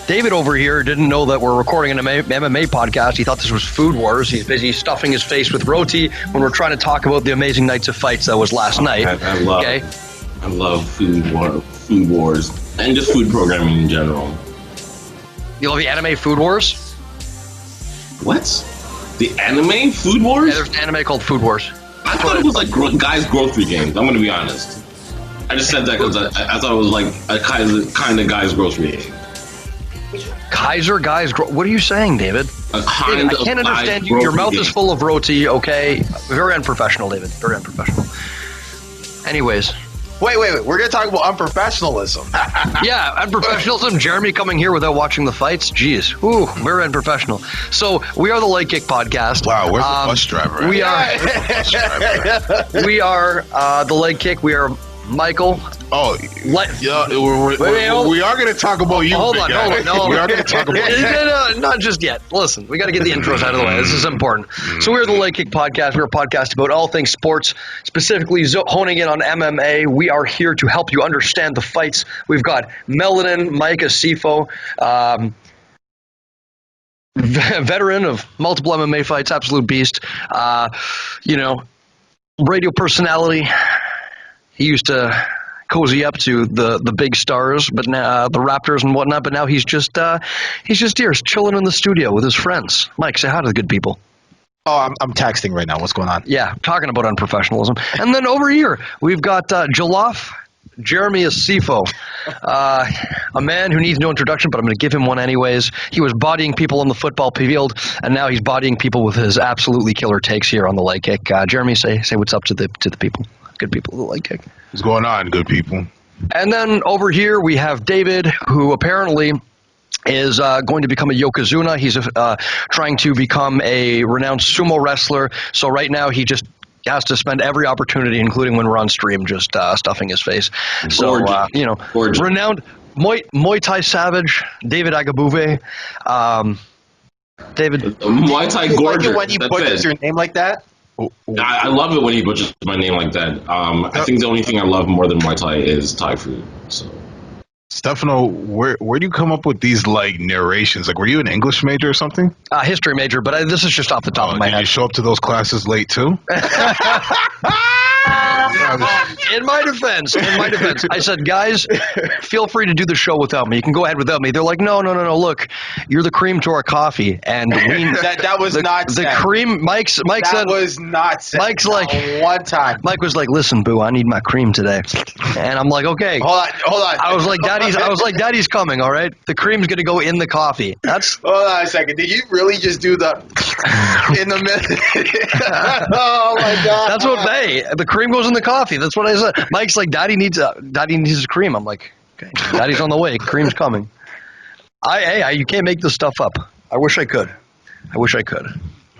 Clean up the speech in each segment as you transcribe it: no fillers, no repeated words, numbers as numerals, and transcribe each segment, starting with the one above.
David over here didn't know that we're recording an MMA podcast. He thought this was Food Wars. He's busy stuffing his face with roti when we're trying to talk about the amazing nights of fights that was last night. I love Food Wars and just food programming in general. You love the anime Food Wars? What? The anime Food Wars? Yeah, there's an anime called Food Wars. I thought it was like guys' grocery games. I'm going to be honest. I just said that because I thought it was like a kind of guys' grocery game. Kaiser guys, what are you saying, David? I can't understand you. Your mouth is full of roti, okay? Very unprofessional, David. Very unprofessional. Anyways. Wait. We're going to talk about unprofessionalism. Yeah, unprofessionalism. Jeremy coming here without watching the fights. Jeez. Ooh, very unprofessional. So, we are the Leg Kick Podcast. Wow, where's the bus driver? We are the Leg Kick. We are Michael. Oh, yeah, we are going to talk about you. Hold on. No. We are going to talk about you. No, not just yet. Listen, we got to get the intros out of the way. This is important. So we're the Leg Kick Podcast. We're a podcast about all things sports, specifically honing in on MMA. We are here to help you understand the fights. We've got Melanin, Mike Asiffo, veteran of multiple MMA fights, absolute beast. Radio personality. He used to cozy up to the big stars, but now the Raptors and whatnot. But now he's just here, chilling in the studio with his friends. Mike, say hi to the good people. Oh, I'm texting right now. What's going on? Yeah, talking about unprofessionalism. And then over here we've got Jalaf Jeremy Asiffo, a man who needs no introduction, but I'm going to give him one anyways. He was bodying people on the football field, and now he's bodying people with his absolutely killer takes here on the Leg Kick. Jeremy, say what's up to the people. Good people of the Leg Kick. What's going on, good people? And then over here we have David, who apparently is going to become a Yokozuna. He's trying to become a renowned sumo wrestler. So right now he just has to spend every opportunity, including when we're on stream, just stuffing his face. So, Gorgeous. Renowned Muay Thai savage, David Agbaire. David. Muay Thai gorgeous. Like when he butchers your name like that? I love it when he butchers my name like that. I think the only thing I love more than Muay Thai is Thai food. So, Stefano, where do you come up with these like narrations? Like, were you an English major or something? History major, but this is just off the top of my head. Did you show up to those classes late too? In my defense, I said, guys, feel free to do the show without me. You can go ahead without me. They're like, no. Look, you're the cream to our coffee, and that was not the said. Cream. Mike said that was not said. Mike's like one time. Mike was like, listen, boo, I need my cream today, and I'm like, okay. Hold on. I was like, Daddy's coming. All right, the cream's gonna go in the coffee. That's. Hold on a second. Did you really just do the in the middle? Oh my God. That's what the cream goes in the coffee. That's what I said. Mike's like, Daddy needs his cream. I'm like, okay, Daddy's on the way. Cream's coming. You can't make this stuff up. I wish I could. All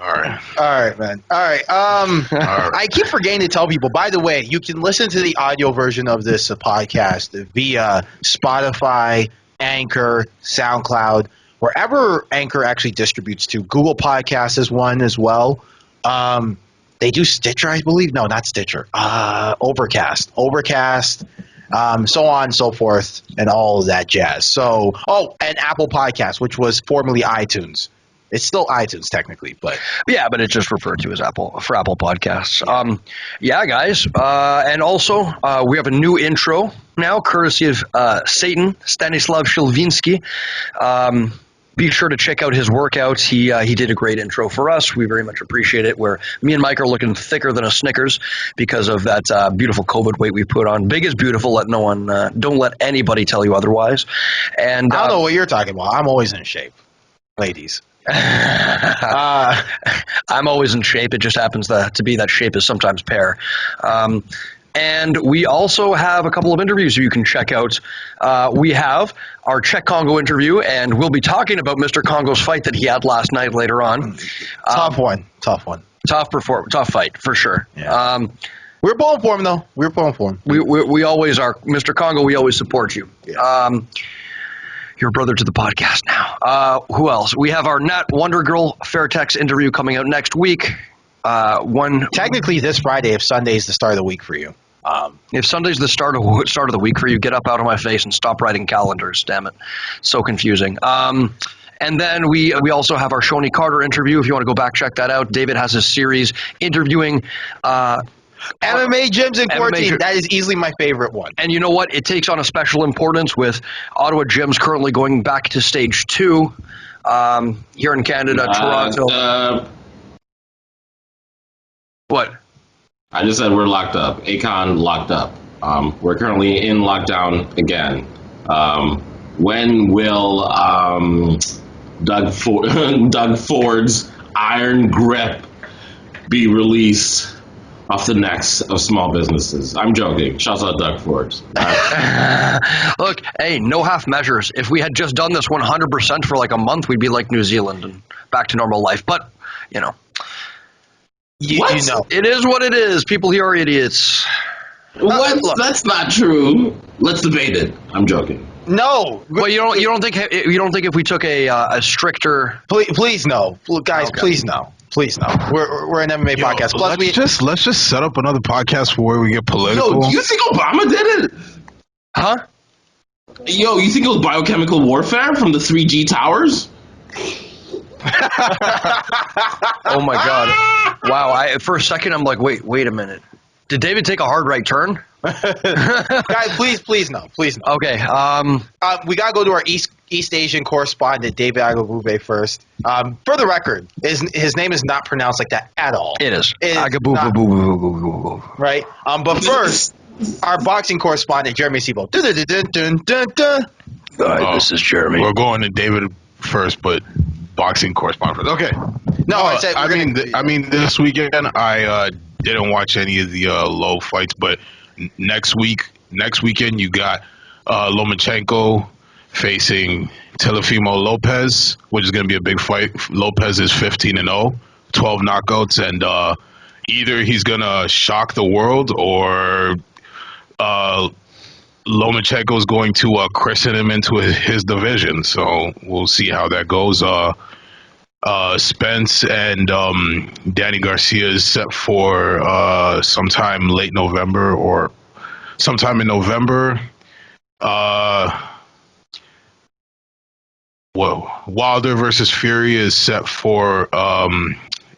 right, man. All right. I keep forgetting to tell people, by the way, you can listen to the audio version of this podcast via Spotify, Anchor, SoundCloud, wherever Anchor actually distributes to. Google Podcasts is one as well. They do Stitcher, I believe. No, not Stitcher. Overcast, so on and so forth, and all of that jazz. So, and Apple Podcasts, which was formerly iTunes. It's still iTunes technically, but it's just referred to as Apple Podcasts. Guys, and also we have a new intro now, courtesy of Satan Stanislav Shilvinsky. Be sure to check out his workouts. He did a great intro for us. We very much appreciate it. Where me and Mike are looking thicker than a Snickers because of that beautiful COVID weight we put on. Big is beautiful. Let no one, don't let anybody tell you otherwise. And I don't know what you're talking about. I'm always in shape, ladies. I'm always in shape. It just happens to be that shape is sometimes pear. And we also have a couple of interviews you can check out. We have our Czech Congo interview, and we'll be talking about Mr. Congo's fight that he had last night later on. Tough one. Tough fight, for sure. Yeah. We're pulling for him, though. We always are. Mr. Congo, we always support you. Yeah. You're a brother to the podcast now. Who else? We have our Nat Wonder Girl Fairtex interview coming out next week. Technically this Friday, if Sunday is the start of the week for you. If Sunday's the start of the week for you, get up out of my face and stop writing calendars. Damn it, so confusing. And then we also have our Shoni Carter interview. If you want to go back, check that out. David has his series interviewing MMA gyms in quarantine. That is easily my favorite one. And you know what? It takes on a special importance with Ottawa gyms currently going back to stage 2 here in Canada, Toronto. What? I just said we're locked up. Akon locked up. We're currently in lockdown again. When will Doug Ford's Iron Grip be released off the necks of small businesses? I'm joking. Shouts out Doug Ford. Look, hey, no half measures. If we had just done this 100% for like a month, we'd be like New Zealand and back to normal life. But, you know. You know. It is what it is. People here are idiots. What? That's not true. Let's debate it. I'm joking. No. Well, you don't think if we took a stricter please no. Guys, okay. Please no. Please no. We're an MMA podcast. Plus let's just set up another podcast where we get political. Yo, do you think Obama did it? Huh? Yo, you think it was biochemical warfare from the 3G towers? Oh my God! Wow! For a second, I'm like, wait a minute. Did David take a hard right turn? Guys, please no. Okay. We gotta go to our East Asian correspondent, David Agbaire, first. For the record, his name is not pronounced like that at all. It is. Right. But first, our boxing correspondent, Jeremy Siebel. This is Jeremy. We're going to David first, but boxing correspondent first. Okay. No, I mean, this weekend I didn't watch any of the low fights, but next weekend you got Lomachenko facing Teofimo Lopez, which is going to be a big fight. Lopez is 15-0, 12 knockouts, and either he's going to shock the world or Lomachenko is going to christen him into his division. So we'll see how that goes. Spence and Danny Garcia is set for sometime late November or sometime in November. Wilder versus Fury is set for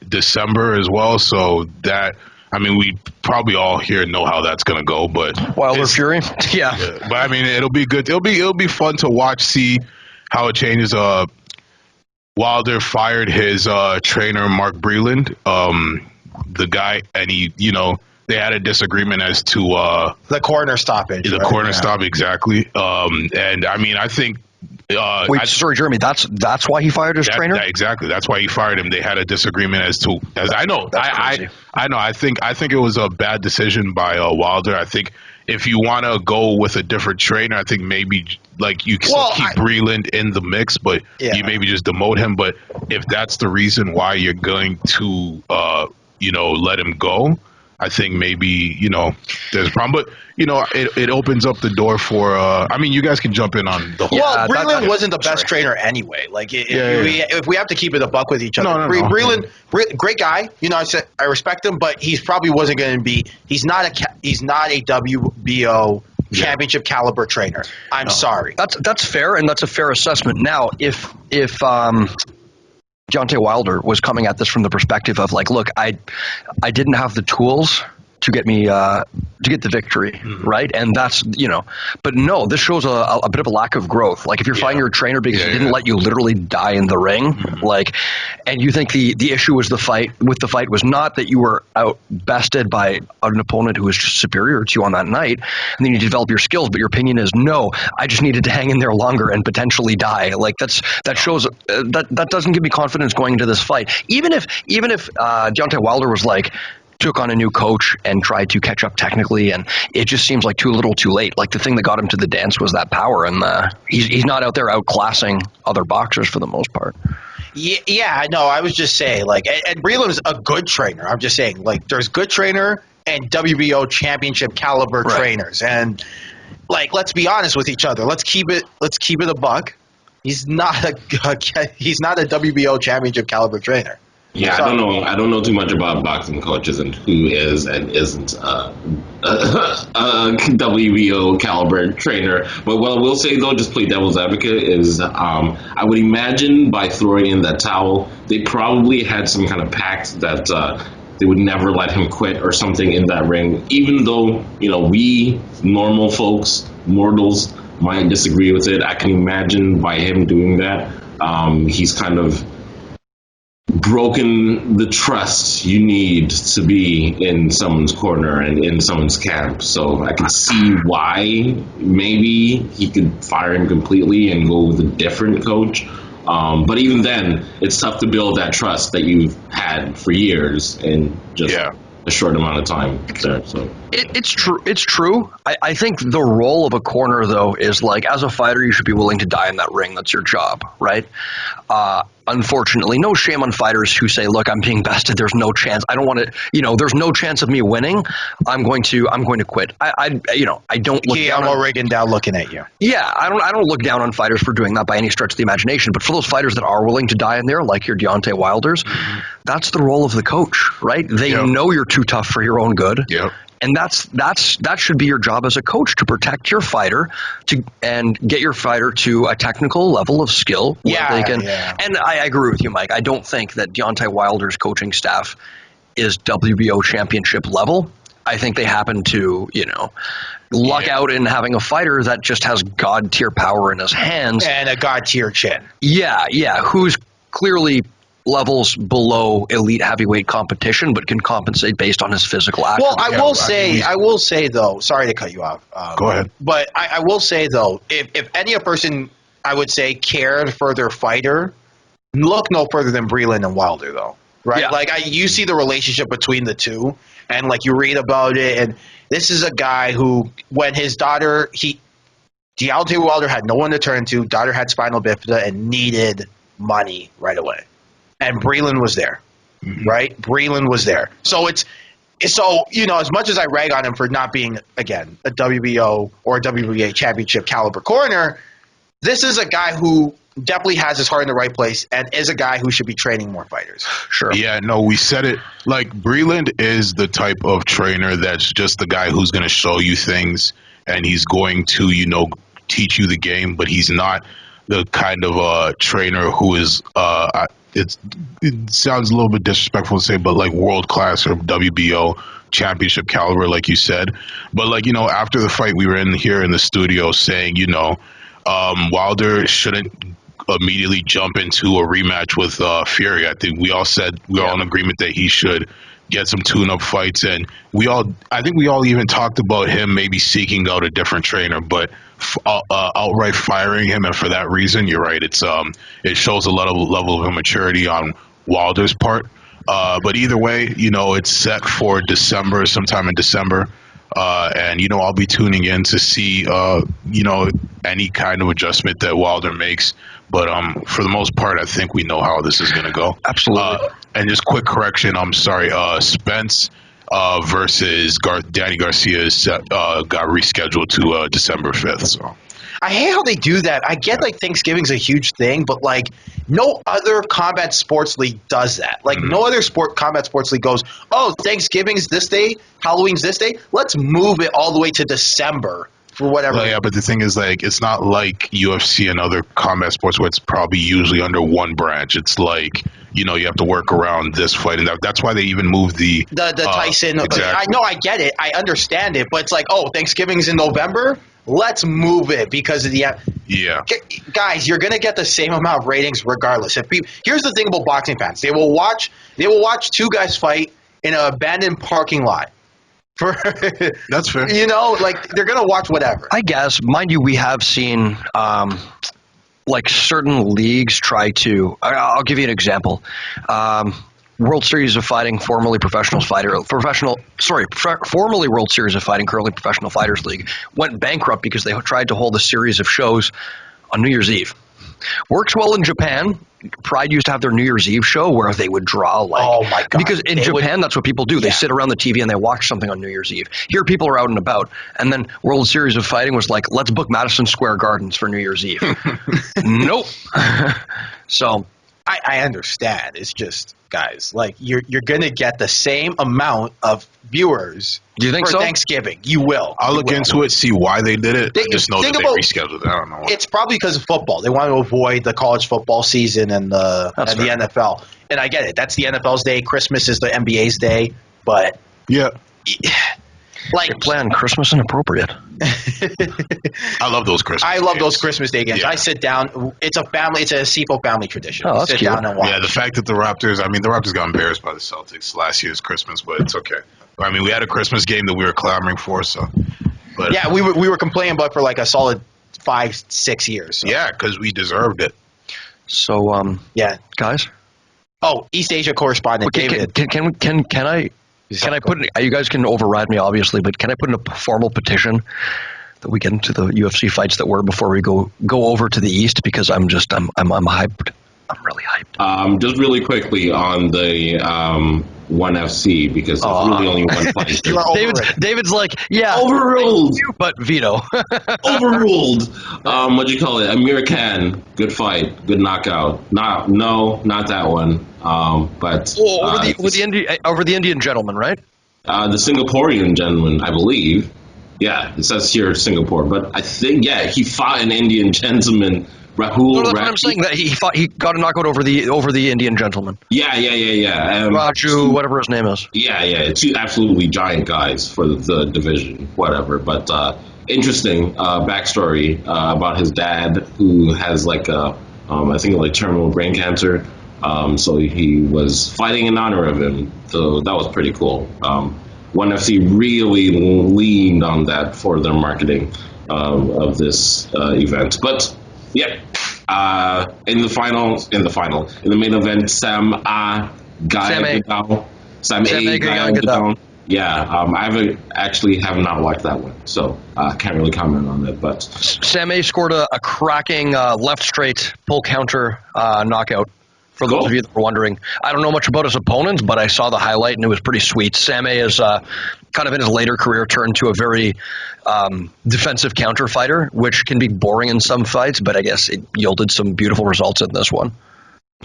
December as well. So that, I mean, we probably all here know how that's going to go. But Wilder Fury, yeah. But I mean, it'll be good. It'll be fun to watch, see how it changes. Wilder fired his trainer, Mark Breland, the guy, and they had a disagreement as to the corner stoppage. The corner stop, exactly. And I mean, I think. Sorry, Jeremy. That's why he fired his trainer. Exactly. That's why he fired him. They had a disagreement as I know. I know. I think it was a bad decision by Wilder. I think if you want to go with a different trainer, I think maybe like you can still keep Breland in the mix, but you maybe just demote him. But if that's the reason why you're going to let him go, I think maybe, there's a problem. But, it opens up the door for, I mean, you guys can jump in on the whole. Well, Breland wasn't the best trainer anyway. Like, if we have to keep it a buck with each other. Breland, great guy. I respect him, but he's probably wasn't going to be, he's not a WBO championship caliber trainer. I'm sorry. That's fair, and that's a fair assessment. Now, if Deontay Wilder was coming at this from the perspective of like, look, I didn't have the tools to get me to get the victory, right? And that's but no, this shows a bit of a lack of growth. Like if you're fighting your trainer because he didn't let you literally die in the ring, like, and you think the issue was the fight was not that you were out bested by an opponent who was just superior to you on that night, and then you develop your skills. But your opinion is no, I just needed to hang in there longer and potentially die. Like that shows that doesn't give me confidence going into this fight. Even if Deontay Wilder was like, took on a new coach and tried to catch up technically, and it just seems like too little too late. Like the thing that got him to the dance was that power, and he's not out there outclassing other boxers for the most part. Yeah, no, I was just saying, like, and Breland's a good trainer. I'm just saying, like, there's good trainer and WBO championship caliber trainers, and like, let's be honest with each other. Let's keep it a buck. He's not a WBO championship caliber trainer. Yeah, I don't know. I don't know too much about boxing coaches and who is and isn't a WBO caliber trainer. But what I will say though, just play devil's advocate, is I would imagine by throwing in that towel, they probably had some kind of pact that they would never let him quit or something in that ring. Even though we normal folks, mortals, might disagree with it, I can imagine by him doing that, he's kind of broken the trust you need to be in someone's corner and in someone's camp. So I can see why maybe he could fire him completely and go with a different coach. But even then, it's tough to build that trust that you've had for years in just a short amount of time there. So it's true. It's true. I think the role of a corner, though, is like, as a fighter, you should be willing to die in that ring. That's your job, right? Unfortunately, no shame on fighters who say, "Look, I'm being bested. There's no chance. I don't want to. There's no chance of me winning. I'm going to quit." I don't look down on Reagan down looking at you. Yeah, I don't look down on fighters for doing that by any stretch of the imagination. But for those fighters that are willing to die in there, like your Deontay Wilders, that's the role of the coach, right? They know you're too tough for your own good. Yep. And that should be your job as a coach, to protect your fighter and get your fighter to a technical level of skill where they can. Yeah. And I agree with you, Mike. I don't think that Deontay Wilder's coaching staff is WBO championship level. I think they happen to, luck out in having a fighter that just has God tier power in his hands and a God tier chin. Yeah, who's clearly levels below elite heavyweight competition, but can compensate based on his physical action. Well, I will say though, sorry to cut you off. Go ahead. But I will say though, if any person, I would say, cared for their fighter, look no further than Breland and Wilder though, right? Yeah. Like you see the relationship between the two, and like you read about it, and this is a guy who, when his daughter, Deontay Wilder had no one to turn to, daughter had spinal bifida and needed money right away. And Breland was there, right? Breland was there. So as much as I rag on him for not being, again, a WBO or a WBA championship caliber corner, this is a guy who definitely has his heart in the right place and is a guy who should be training more fighters. Sure. Yeah, no, we said it. Like, Breland is the type of trainer that's just the guy who's going to show you things and he's going to, teach you the game, but he's not the kind of trainer who is it sounds a little bit disrespectful to say, but like world class or WBO championship caliber, like you said. But after the fight, we were in here in the studio saying, Wilder shouldn't immediately jump into a rematch with Fury. I think we all said we're all in agreement that he should get some tune-up fights, and I think we all even talked about him maybe seeking out a different trainer, but outright firing him, and for that reason, you're right. It shows a level of immaturity on Wilder's part. But either way, it's set for December, sometime in December, and I'll be tuning in to see any kind of adjustment that Wilder makes. But for the most part, I think we know how this is going to go. Absolutely. And just quick correction, I'm sorry, Spence versus Danny Garcia got rescheduled to December 5th. So I hate how they do that. I get like Thanksgiving's a huge thing, but like no other combat sports league does that. Like no other combat sports league goes, oh, Thanksgiving's this day, Halloween's this day. Let's move it all the way to December. For whatever. Yeah, but the thing is, like, it's not like UFC and other combat sports where it's probably usually under one branch. It's like, you have to work around this fight, and that's why they even moved the Tyson. Exactly. I know, I get it, I understand it, but it's like, oh, Thanksgiving's in November. Let's move it because of the guys. You're gonna get the same amount of ratings regardless. Here's the thing about boxing fans: they will watch two guys fight in an abandoned parking lot. That's fair. Like they're gonna watch whatever. I guess, mind you, we have seen like certain leagues try to. I'll give you an example. World Series of Fighting, formerly World Series of Fighting, currently Professional Fighters League, went bankrupt because they tried to hold a series of shows on New Year's Eve. Works well in Japan. Pride used to have their New Year's Eve show where they would draw oh my God. Because in Japan, that's what people do. They sit around the TV and they watch something on New Year's Eve. Here, people are out and about. And then World Series of Fighting was like, let's book Madison Square Gardens for New Year's Eve. Nope. So I understand. It's just, guys, like you're gonna get the same amount of viewers. Do you think for so? Thanksgiving? You will. I'll look into it, see why they did it. I just know that they rescheduled it. I don't know. It's probably because of football. They want to avoid the college football season and the NFL. And I get it. That's the NFL's day. Christmas is the NBA's day. But yeah. Like your plan, Christmas inappropriate. I love those Christmas. I love those Christmas Day games. Yeah. I sit down. It's a Asiffo family tradition. Oh, that's sit cute. down and watch. Yeah, the fact that the Raptors got embarrassed by the Celtics last year's Christmas, but it's okay. I mean, we had a Christmas game that we were clamoring for, so. But Yeah, we were complaining about for like a solid 5-6 years. So. yeah, because we deserved it. So, Yeah. guys. Oh, East Asia correspondent David. Can I put? You guys can override me, obviously, but can I put in a formal petition that we get into the UFC fights that were before we go over to the East? Because I'm hyped. I'm really hyped. Just really quickly on the One FC, because there's really only one fight. You are David's like, yeah, Overruled. but veto. Overruled. What'd you call it? Amir Khan. Good fight. Good knockout. Not that one. But over the Indian gentleman, right? the Singaporean gentleman, I believe. Yeah, it says here Singapore, but I think he fought an Indian gentleman. Rahul. No, that's what I'm saying. That he got a knockout over the Indian gentleman. Yeah. Raju, whatever his name is. Yeah. Two absolutely giant guys for the division, whatever. But interesting backstory about his dad, who has I think terminal brain cancer. So he was fighting in honor of him. So that was pretty cool. One FC really leaned on that for their marketing of this event. But yeah, in the main event, Sam A. Gadao. Yeah, I have not watched that one, so I can't really comment on it. But Sam A scored a cracking left straight pull counter knockout. For those of you that were wondering, I don't know much about his opponents, but I saw the highlight and it was pretty sweet. Sam A is kind of in his later career turned to a very defensive counter fighter, which can be boring in some fights, but I guess it yielded some beautiful results in this one.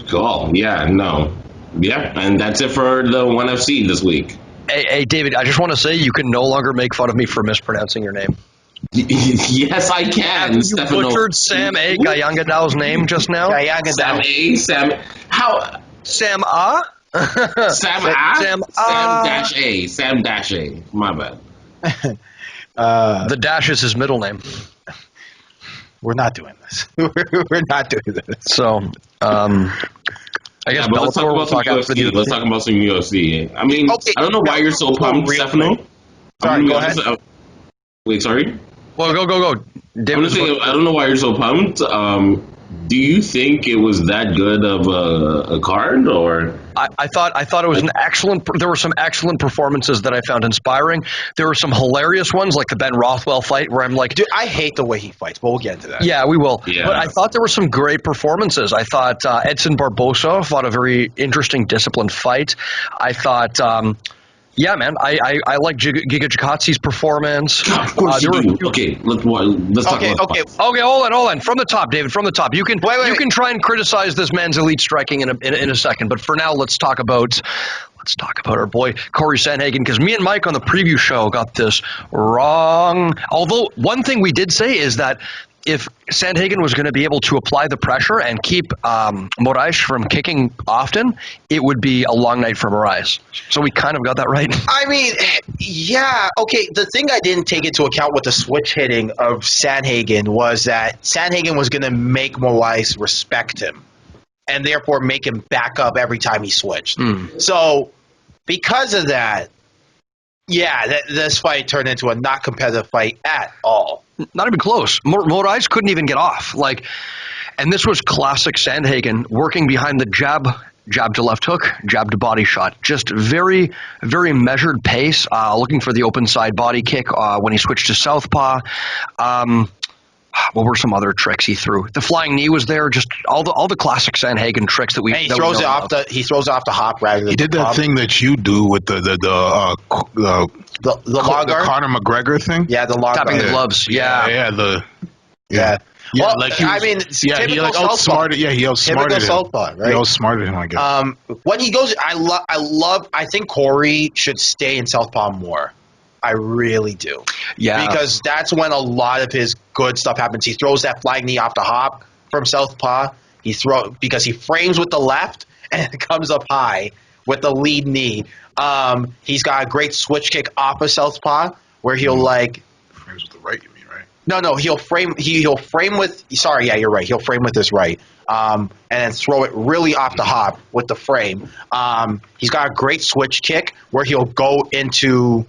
Cool. Yeah, no. Yeah, and that's it for the One FC this week. Hey, David, I just want to say you can no longer make fun of me for mispronouncing your name. Yes, I can. You Stefano. butchered Sam A. Gayangadao's name just now? Sam A? Sam Dash A. My bad. The Dash is his middle name. We're not doing this. We're not doing this. So, I guess let's talk about some UFC. Let's talk about some UFC. I mean, I don't know why you're so pumped, Stefano. Sorry, go ahead. Wait, sorry? Well, go. David, I don't know why you're so pumped. Do you think it was that good of a card, or? I thought it was an excellent. There were some excellent performances that I found inspiring. There were some hilarious ones, like the Ben Rothwell fight, where I'm like, dude, I hate the way he fights, but we'll get into that. Yeah, we will. Yeah. But I thought there were some great performances. I thought Edson Barbosa fought a very interesting, disciplined fight. I thought. Yeah, man, I like Giga Jakatsi's performance. Of course you do. Okay, let's talk about Okay, hold on. From the top, David, from the top. You can can try and criticize this man's elite striking in a second, but for now, let's talk about our boy Cory Sandhagen, because me and Mike on the preview show got this wrong. Although one thing we did say is that if Sandhagen was going to be able to apply the pressure and keep Moraes from kicking often, it would be a long night for Moraes. So we kind of got that right. I mean, yeah, okay. The thing I didn't take into account with the switch hitting of Sandhagen was that Sandhagen was going to make Moraes respect him and therefore make him back up every time he switched. So because of that, yeah, this fight turned into a not competitive fight at all. Not even close. Moraes couldn't even get off. And this was classic Sandhagen working behind the jab to left hook, jab to body shot. Just very, very measured pace, looking for the open side body kick when he switched to southpaw. What were some other tricks he threw? The flying knee was there. Just all the classic Sandhagen tricks that we. And he throws it off the hop rather than. He did that thing that you do with the Conor McGregor thing. Yeah, the long tapping the gloves. Yeah. Yeah. Yeah, Well, like he outsmarted. Yeah, he outsmarted him. Southpaw, right? He outsmarted him, I guess. When he goes, I think Cory should stay in Southpaw more. I really do. Yeah. Because that's when a lot of his good stuff happens. He throws that flying knee off the hop from Southpaw. Because he frames with the left and it comes up high with the lead knee. He's got a great switch kick off of Southpaw where he'll frames with the right, you mean, right? No, he'll frame with sorry, yeah, you're right. He'll frame with his right. And then throw it really off the hop with the frame. He's got a great switch kick where he'll go into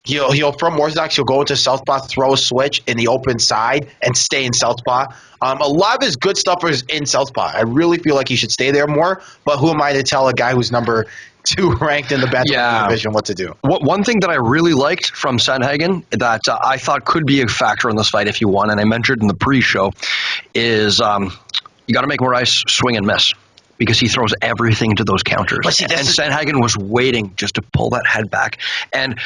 he'll from orthodox he'll go into southpaw, throw a switch in the open side and stay in southpaw. A lot of his good stuff is in southpaw. I really feel like he should stay there more, but who am I to tell a guy who's number 2 ranked in the bantamweight division what to do? One thing that I really liked from Sandhagen that I thought could be a factor in this fight if you won, and I mentioned in the pre-show, is you got to make Moraes swing and miss, because he throws everything to those counters. And Sandhagen was waiting just to pull that head back. And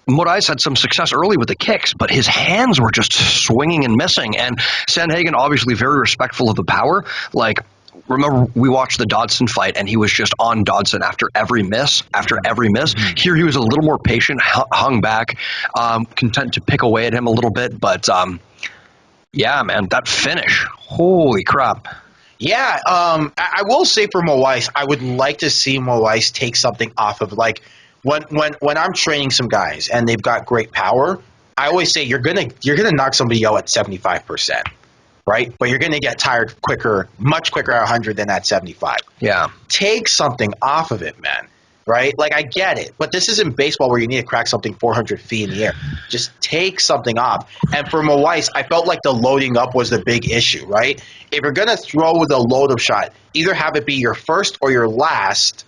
Moraes had some success early with the kicks, but his hands were just swinging and missing. And Sandhagen, obviously very respectful of the power. Like, remember, we watched the Dodson fight, and he was just on Dodson after every miss. Mm-hmm. Here he was a little more patient, hung back, content to pick away at him a little bit. But, yeah, man, that finish, holy crap. Yeah, I will say for Moraes, I would like to see Moraes take something off of, like, when I'm training some guys and they've got great power, I always say you're gonna knock somebody out at 75%, right? But you're gonna get tired quicker, much quicker at 100 than at 75. Yeah, take something off of it, man. Right? Like, I get it, but this isn't baseball where you need to crack something 400 feet in the air. Just take something off. And for Moraes, I felt like the loading up was the big issue, right? If you're going to throw with a load-up shot, either have it be your first or your last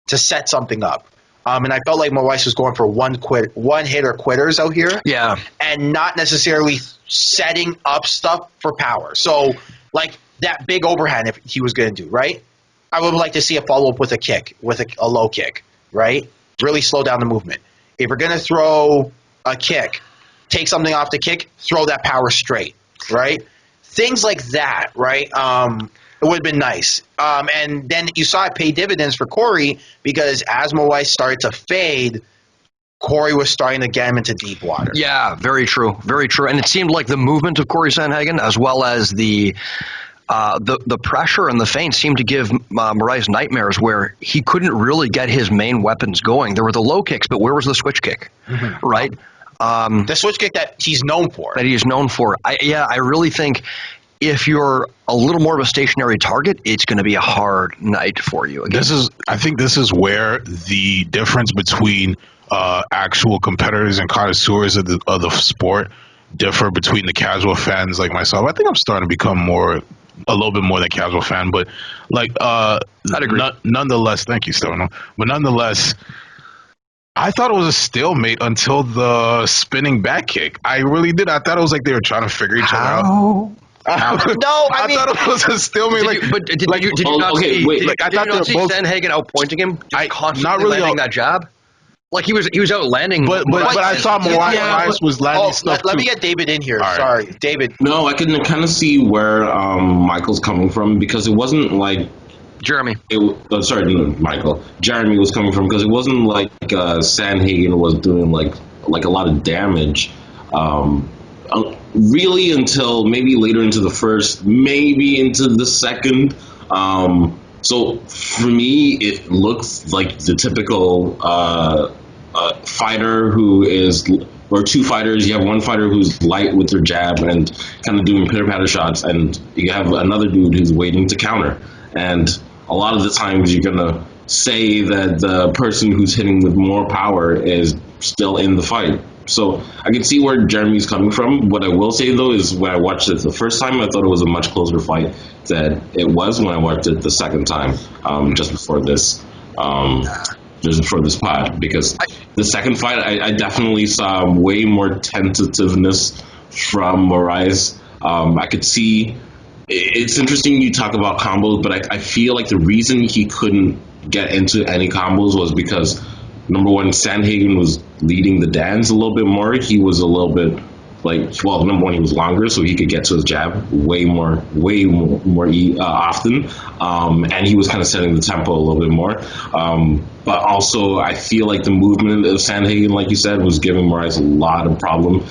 to set something up. And I felt like Moraes was going for one-hitter quitters out here. Yeah. And not necessarily setting up stuff for power. So, like, that big overhand if he was going to do, right? I would like to see a follow-up with a kick, with a low kick, right? Really slow down the movement. If you're going to throw a kick, take something off the kick, throw that power straight, right? Things like that, right? It would have been nice. And then you saw it pay dividends for Cory because as Moraes started to fade, Cory was starting to get him into deep water. Yeah, very true. Very true. And it seemed like the movement of Cory Sandhagen as well as the pressure and the feint seemed to give Moraes nightmares where he couldn't really get his main weapons going. There were the low kicks, but where was the switch kick, right? The switch kick that he's known for. I really think if you're a little more of a stationary target, it's going to be a hard night for you. Again. I think this is where the difference between actual competitors and connoisseurs of the sport differ between the casual fans like myself. I think I'm starting to become a little bit more than casual fan, but like I'd agree. Nonetheless, thank you, Stefano. But nonetheless, I thought it was a stalemate until the spinning back kick. I really did. I thought it was like they were trying to figure each other out. No, I mean, thought it was a stalemate. Did you not see Sandhagen outpointing him? Constantly landing that jab. Like he was out landing, but I saw Moraes was landing stuff. Let me get David in here. Right. Sorry, David. No, I can kind of see where Michael's coming from because it wasn't like Jeremy. Michael. Jeremy was coming from because it wasn't like Sandhagen was doing like a lot of damage. Really, until maybe later into the first, maybe into the second. So for me, it looks like the typical fighter who is, or two fighters. You have one fighter who's light with their jab and kind of doing pitter-patter shots, and you have another dude who's waiting to counter. And a lot of the times you're going to say that the person who's hitting with more power is still in the fight. So I can see where Jeremy's coming from. What I will say, though, is when I watched it the first time, I thought it was a much closer fight than it was when I watched it the second time, just before this pod. Because the second fight, I definitely saw way more tentativeness from Moraes. I could see. It's interesting you talk about combos, but I feel like the reason he couldn't get into any combos was because, number one, Sandhagen was leading the dance a little bit more. He was a little bit number one, he was longer, so he could get to his jab way more often, and he was kind of setting the tempo a little bit more. But also, I feel like the movement of Sandhagen, like you said, was giving Moraes a lot of problem.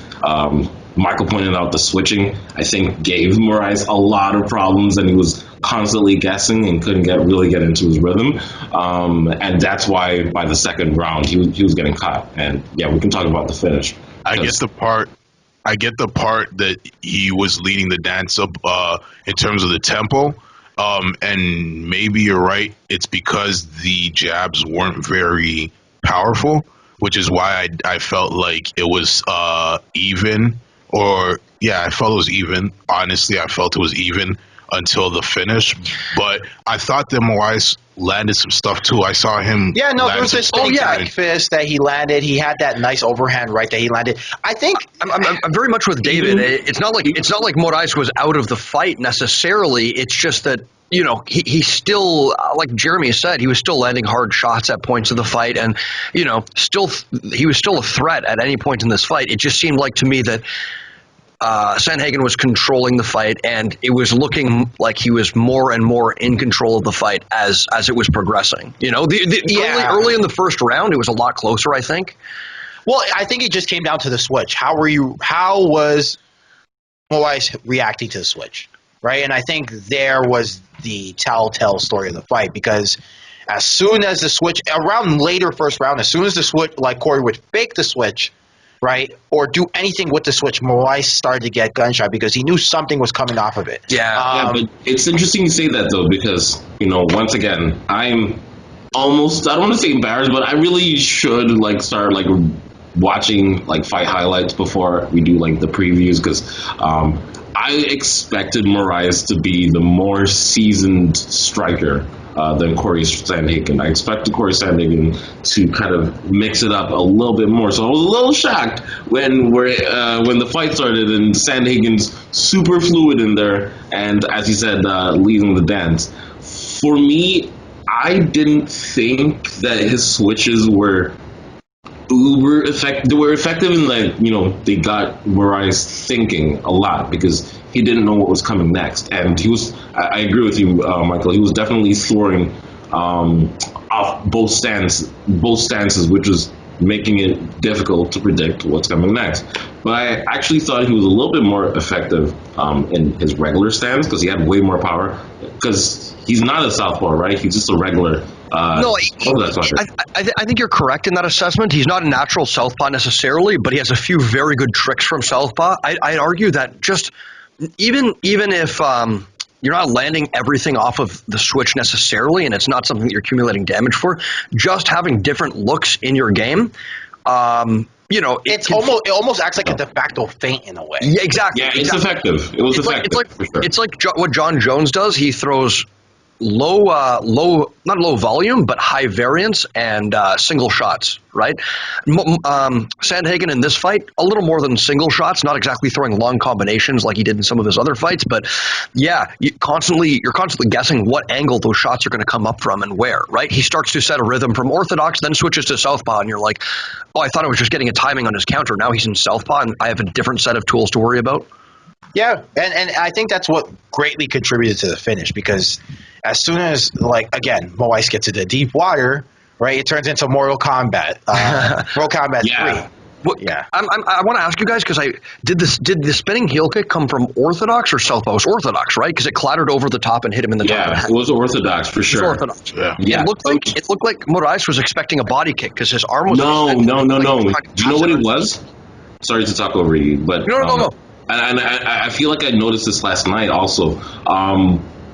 Michael pointed out the switching, I think, gave Moraes a lot of problems, and he was constantly guessing and couldn't really get into his rhythm. And that's why by the second round, he was getting caught. And yeah, we can talk about the finish. I get the part that he was leading the dance up in terms of the tempo. And maybe you're right. It's because the jabs weren't very powerful, which is why I felt like it was even. I felt it was even. Honestly, I felt it was even until the finish. But I thought that Moraes landed some stuff too. I saw him. Yeah, no, there was this back fist that he landed. He had that nice overhand right that he landed. I think I'm very much with David. It's not like Moraes was out of the fight necessarily. It's just that, you know, he still, like Jeremy said, he was still landing hard shots at points of the fight, and, you know, he was still a threat at any point in this fight. It just seemed like to me that Sandhagen was controlling the fight, and it was looking like he was more and more in control of the fight as it was progressing. You know, early in the first round, it was a lot closer, I think. Well, I think it just came down to the switch. How was Moraes reacting to the switch, right? And I think there was the telltale story of the fight, because as soon as the switch, around later first round, as soon as the switch, like Cory would fake the switch, right, or do anything with the switch, Moraes started to get gunshot because he knew something was coming off of it. Yeah, but it's interesting you say that, though, because, you know, once again, I'm almost, I don't want to say embarrassed, but I really should, like, start, like, watching, like, fight highlights before we do, like, the previews, because I expected Moraes to be the more seasoned striker than Cory Sandhagen. I expected Cory Sandhagen to kind of mix it up a little bit more. So I was a little shocked when the fight started and Sandhagen's super fluid in there, and as you said, leading the dance. For me, I didn't think that his switches were uber effective. They were effective in that, you know, they got Moraes thinking a lot because he didn't know what was coming next. And he was, I agree with you, Michael, he was definitely throwing off both stances, which was making it difficult to predict what's coming next. But I actually thought he was a little bit more effective in his regular stance because he had way more power. Because he's not a southpaw, right? He's just a regular. I think you're correct in that assessment. He's not a natural southpaw necessarily, but he has a few very good tricks from southpaw. I'd argue that just even if you're not landing everything off of the switch necessarily, and it's not something that you're accumulating damage for, just having different looks in your game, you know, it almost acts like a de facto feint in a way. Yeah, exactly. Yeah, it's effective. It was effective. It's like what John Jones does. He throws not low volume, but high variance and single shots, right? Sandhagen in this fight, a little more than single shots, not exactly throwing long combinations like he did in some of his other fights, but yeah, you're constantly guessing what angle those shots are going to come up from and where, right? He starts to set a rhythm from orthodox, then switches to southpaw, and you're like, oh, I thought I was just getting a timing on his counter. Now he's in southpaw, and I have a different set of tools to worry about. Yeah, and I think that's what greatly contributed to the finish, because as soon as, like, again, Moraes gets into deep water, right, it turns into Mortal Kombat. Mortal Kombat 3. Well, yeah. I want to ask you guys, because did the spinning heel kick come from orthodox or southpaw? It was orthodox, right? Because it clattered over the top and hit him in the top of the head. It was orthodox for sure. It was orthodox. Yeah. It looked like Moraes was expecting a body kick because his arm was. No. Do you know what it was? Sorry to talk over you, but no. And I feel like I noticed this last night also.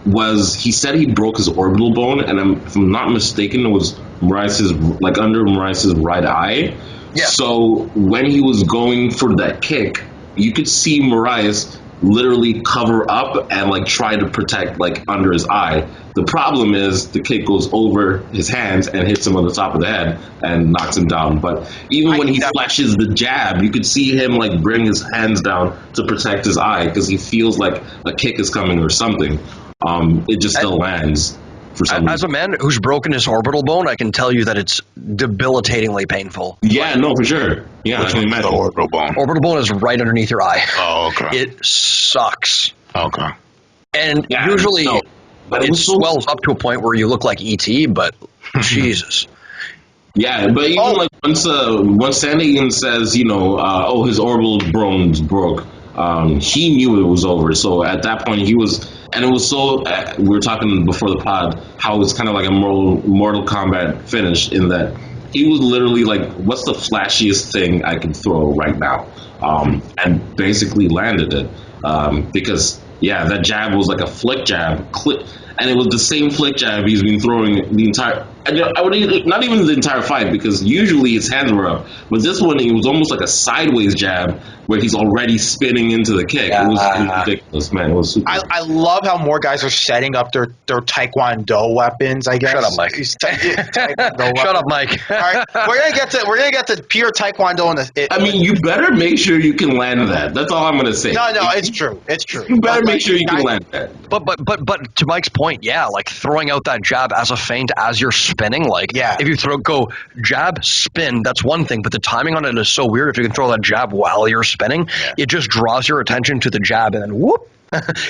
Was he said he broke his orbital bone, and if I'm not mistaken, it was Moraes's, like, under Moraes's right eye. Yeah. So when he was going for that kick, you could see Moraes literally cover up and, like, try to protect, like, under his eye. The problem is the kick goes over his hands and hits him on the top of the head and knocks him down. But even when he flashes the jab, you could see him, like, bring his hands down to protect his eye because he feels like a kick is coming or something. It just still lands. for some As a man who's broken his orbital bone, I can tell you that it's debilitatingly painful. Yeah, no, for sure. Yeah, Which I can one's the imagine. orbital bone? Orbital bone is right underneath your eye. Oh, okay. It sucks. Okay. And Yeah, usually no, but it was so- swells up to a point where you look like ET, but Jesus. Yeah, but even like once Sandhagen says, his orbital bones broke, he knew it was over. So at that point, he was, and it was so. We were talking before the pod how it's kind of like a Mortal Kombat finish in that he was literally like, "What's the flashiest thing I can throw right now?" And basically landed it because that jab was like a flick jab, and it was the same flick jab he's been throwing the entire. I would not even the entire fight because usually his hands were up, but this one it was almost like a sideways jab where he's already spinning into the kick. It was ridiculous, man. It was super. I love how more guys are setting up their taekwondo weapons. I guess. Shut up, Mike. Shut up, Mike. All right, we're gonna get to pure taekwondo in the. I mean, you better make sure you can land that. That's all I'm gonna say. No, it's true. It's true. You better make sure you can land that. But to Mike's point, yeah, like throwing out that jab as a feint as you're spinning, like if you go jab, spin, that's one thing, but the timing on it is so weird. If you can throw that jab while you're spinning, it just draws your attention to the jab and then whoop.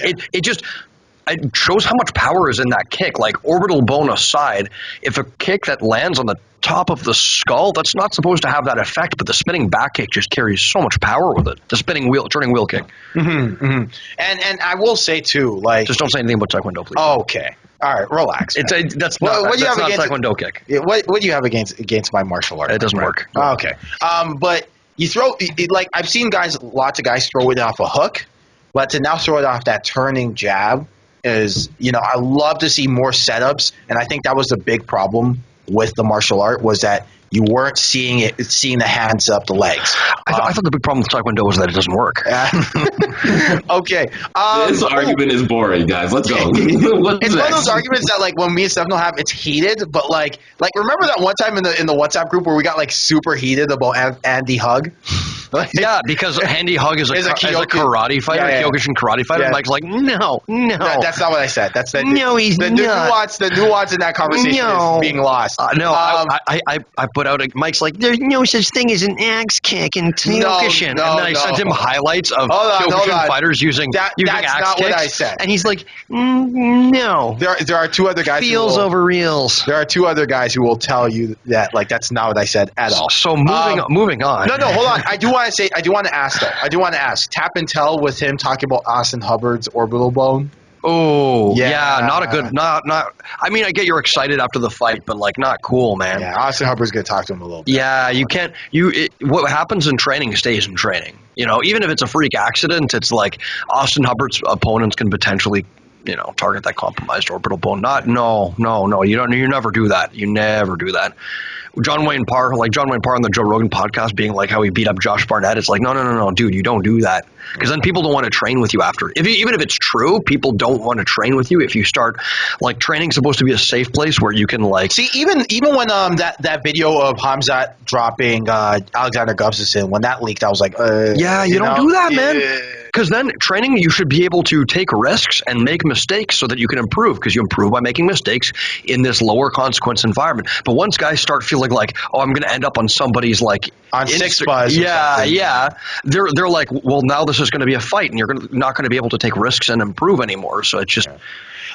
It shows how much power is in that kick. Like orbital bone aside, if a kick that lands on the top of the skull, that's not supposed to have that effect, but the spinning back kick just carries so much power with it. The turning wheel kick. And I will say too, like, just don't say anything about taekwondo, please. Okay. All right, relax. That's not taekwondo kick. What do you have against my martial art? It doesn't work. Okay. But you throw like I've seen lots of guys throw it off a hook, but to now throw it off that turning jab is, I love to see more setups, and I think that was the big problem with the martial art was that you weren't seeing the hands up the legs. I thought the big problem with taekwondo was that it doesn't work. Okay. This argument is boring, guys. Let's go. It's one of those arguments that, like, when me and Stefano have, it's heated, but like remember that one time in the WhatsApp group where we got like super heated about Andy Hug? Yeah, because Andy Hug is a karate fighter, a Kyokushin karate fighter. Yeah. Mike's like, no. That's not what I said. That's he's the not. The nuance in that conversation is being lost. I put out Mike's like, there's no such thing as an axe kick in Kyokushin. And then I sent him highlights of Kyokushin fighters using axe kicks. That's not what I said. And he's like, no. There are two other guys. Feels over reels. There are two other guys who will tell you that, like, that's not what I said at all. So moving on. No, hold on. I do want to ask. Tap and tell with him talking about Austin Hubbard's orbital bone. Oh, yeah, not a good, not. I mean, I get you're excited after the fight, but like, not cool, man. Yeah, Austin Hubbard's gonna talk to him a little bit. Yeah, you can't. What happens in training stays in training. Even if it's a freak accident, it's like Austin Hubbard's opponents can potentially, target that compromised orbital bone. No. You never do that. You never do that. John Wayne Parr on the Joe Rogan podcast being like how he beat up Josh Barnett. It's like, no, dude, you don't do that. Because then people don't want to train with you after. Even if it's true, people don't want to train with you if you start, like, training's supposed to be a safe place where you can, like... See, even when that video of Hamzat dropping Alexander Gustafsson, when that leaked, I was like, yeah, you don't do that, man. Because then training, you should be able to take risks and make mistakes so that you can improve, because you improve by making mistakes in this lower consequence environment. But once guys start feeling like, oh, I'm going to end up on somebody's, like... On Six Buzz. Yeah. They're like, well, now this is going to be a fight, and you're not going to be able to take risks and improve anymore. So it's just...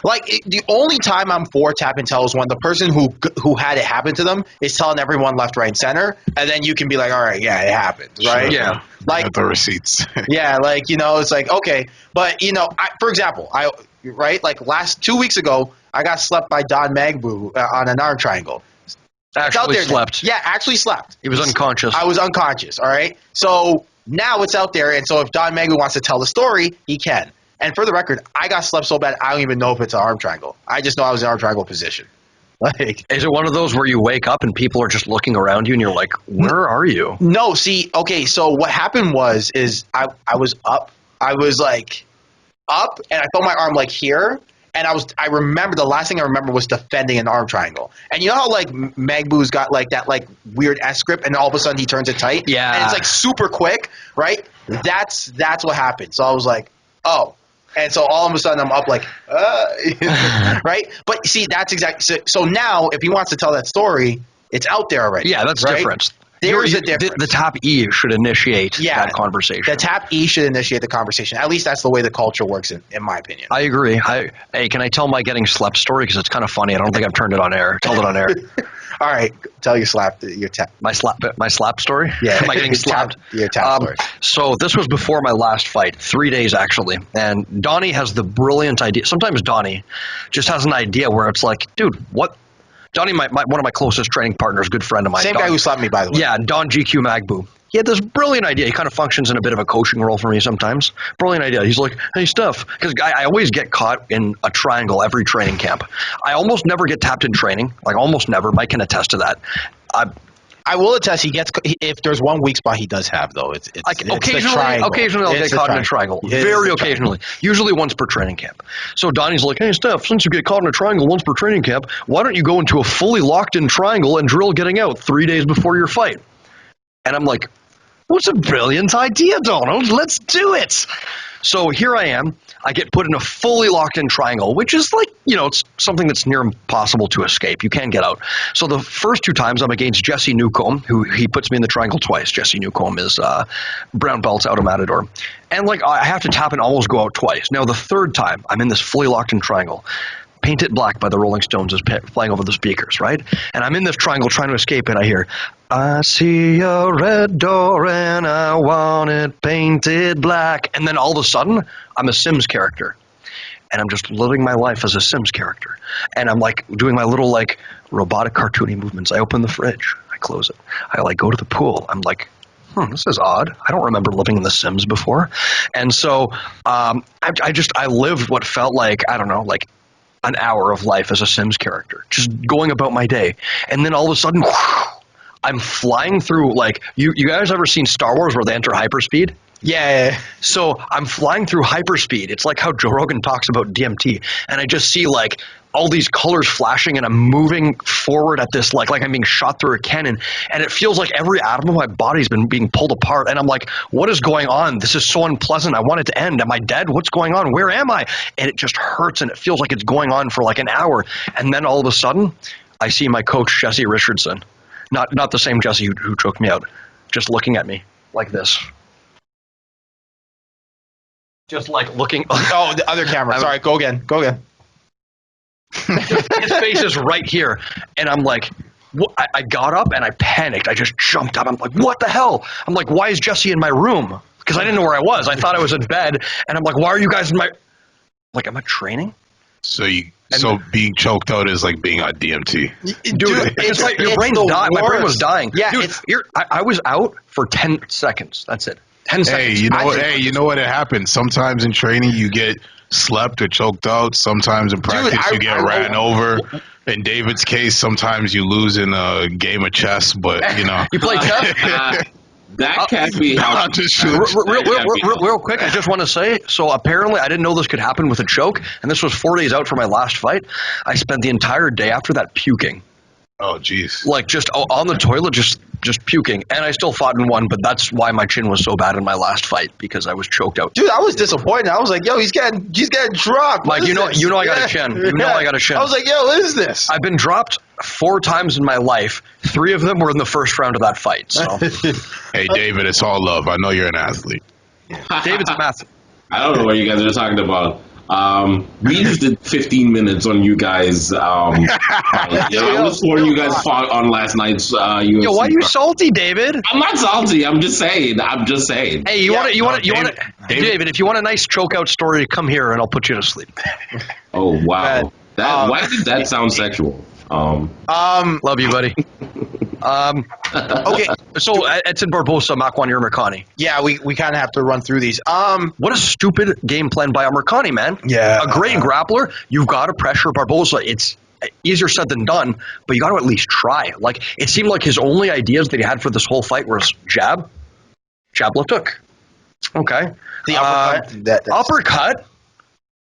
Like, the only time I'm for tap and tell is when the person who had it happen to them is telling everyone left, right, and center, and then you can be like, all right, yeah, it happened, right? Sure. Yeah. Like the receipts. Yeah, like, it's like, okay. But, for example, like 2 weeks ago, I got slept by Don Magbu on an arm triangle. Actually slept. Yeah, actually slept. He was unconscious. I was unconscious, all right? So now it's out there, and so if Don Magbu wants to tell the story, he can. And for the record, I got slept so bad, I don't even know if it's an arm triangle. I just know I was in arm triangle position. Like, is it one of those where you wake up and people are just looking around you and you're like, where are you? No, see, okay, so what happened was I was up. I was like up, and I felt my arm like here. And I remember the last thing I remember was defending an arm triangle. And you know how, like, Magbu's got, like, that, like, weird S grip, and all of a sudden he turns it tight? Yeah. And it's, like, super quick, right? That's what happened. So I was like, oh. And so all of a sudden I'm up like, right? But see, that's exactly so now if he wants to tell that story, it's out there already. Yeah, that's right? different. There's a difference. The top E should initiate that conversation. The top E should initiate the conversation. At least that's the way the culture works, in my opinion. I agree. Hey, can I tell my getting slept story? Because it's kind of funny. I don't think I've turned it on air. Told it on air. All right, tell your tap. My slap story? Yeah. Am I getting slapped? Your tap story. So this was before my last fight, 3 days actually. And Donnie has the brilliant idea. Sometimes Donnie just has an idea where it's like, dude, what? Donnie, one of my closest training partners, good friend of mine. Same guy who slapped me, by the way. Yeah, Don GQ Magbu. He had this brilliant idea. He kind of functions in a bit of a coaching role for me sometimes. Brilliant idea. He's like, hey, Steph, because I always get caught in a triangle every training camp. I almost never get tapped in training, like almost never. Mike can attest to that. I will attest. If there's one weak spot he does have though, it's occasionally I'll get caught in a triangle. Very occasionally. Usually once per training camp. So Donnie's like, hey Steph, since you get caught in a triangle once per training camp, why don't you go into a fully locked in triangle and drill getting out 3 days before your fight? And I'm like, what's a brilliant idea, Donald? Let's do it. So here I am. I get put in a fully locked-in triangle, which is like, it's something that's near impossible to escape. You can't get out. So the first 2 times I'm against Jesse Newcomb, who he puts me in the triangle twice. Jesse Newcomb is brown belt out of Matador. And I have to tap and almost go out twice. Now the third time, I'm in this fully locked-in triangle. Paint It Black by the Rolling Stones is playing over the speakers, right? And I'm in this triangle trying to escape, and I hear, I see a red door and I want it painted black. And then all of a sudden, I'm a Sims character. And I'm just living my life as a Sims character. And I'm like doing my little like robotic cartoony movements. I open the fridge. I close it. I like go to the pool. I'm like, this is odd. I don't remember living in The Sims before. And so I lived what felt like, I don't know, like an hour of life as a Sims character, just going about my day. And then all of a sudden, I'm flying through, like, you guys ever seen Star Wars where they enter hyperspeed? Yeah. So I'm flying through hyperspeed. It's like how Joe Rogan talks about DMT. And I just see, like, all these colors flashing, and I'm moving forward at this, like I'm being shot through a cannon. And it feels like every atom of my body's been being pulled apart. And I'm like, what is going on? This is so unpleasant. I want it to end. Am I dead? What's going on? Where am I? And it just hurts, and it feels like it's going on for like an hour. And then all of a sudden, I see my coach, Jesse Richardson. Not the same Jesse who choked me out. Just looking at me like this. Just like looking. Oh, the other camera. Sorry, go again. His face is right here. And I'm like, I got up and I panicked. I just jumped up. I'm like, what the hell? I'm like, why is Jesse in my room? Because I didn't know where I was. I thought I was in bed. And I'm like, why are you guys in my... Like, am I training? So being choked out is like being on DMT. Dude, it's like your brain's dying. My brain was dying. Yeah, dude, I was out for 10 seconds. That's it. 10 seconds. You know what? It happens. Sometimes in training you get slept or choked out. Sometimes in practice you get ran over. In David's case, sometimes you lose in a game of chess, but you play chess? That can't be how. Real quick, I just want to say, so apparently I didn't know this could happen with a choke, and this was 4 days out for my last fight. I spent the entire day after that puking. Oh, jeez. Like, just on the toilet, just puking. And I still fought and won, but that's why my chin was so bad in my last fight, because I was choked out. Dude, I was disappointed. I was like, yo, he's getting dropped. Like, I got a chin. I got a chin. I was like, yo, what is this? I've been dropped 4 times in my life. 3 of them were in the first round of that fight. So, hey, David, it's all love. I know you're an athlete. David's a math. I don't know what you guys are talking about. We just did 15 minutes on you guys. I was sworn you guys fought on last night's UFC. Yo, why are you salty, David? I'm not salty. I'm just saying. Hey, you want David, if you want a nice choke out story, come here and I'll put you to sleep. Oh wow! Why did that sound sexual? Love you, buddy. Okay, so Edson Barbosa, Makwan Yermakani. Yeah, we kind of have to run through these. What a stupid game plan by Amirkhani, man. Yeah. A great grappler. You've got to pressure Barbosa. It's easier said than done, but you got to at least try. Like, it seemed like his only ideas that he had for this whole fight was jab, left hook. Okay. The uppercut. Uppercut.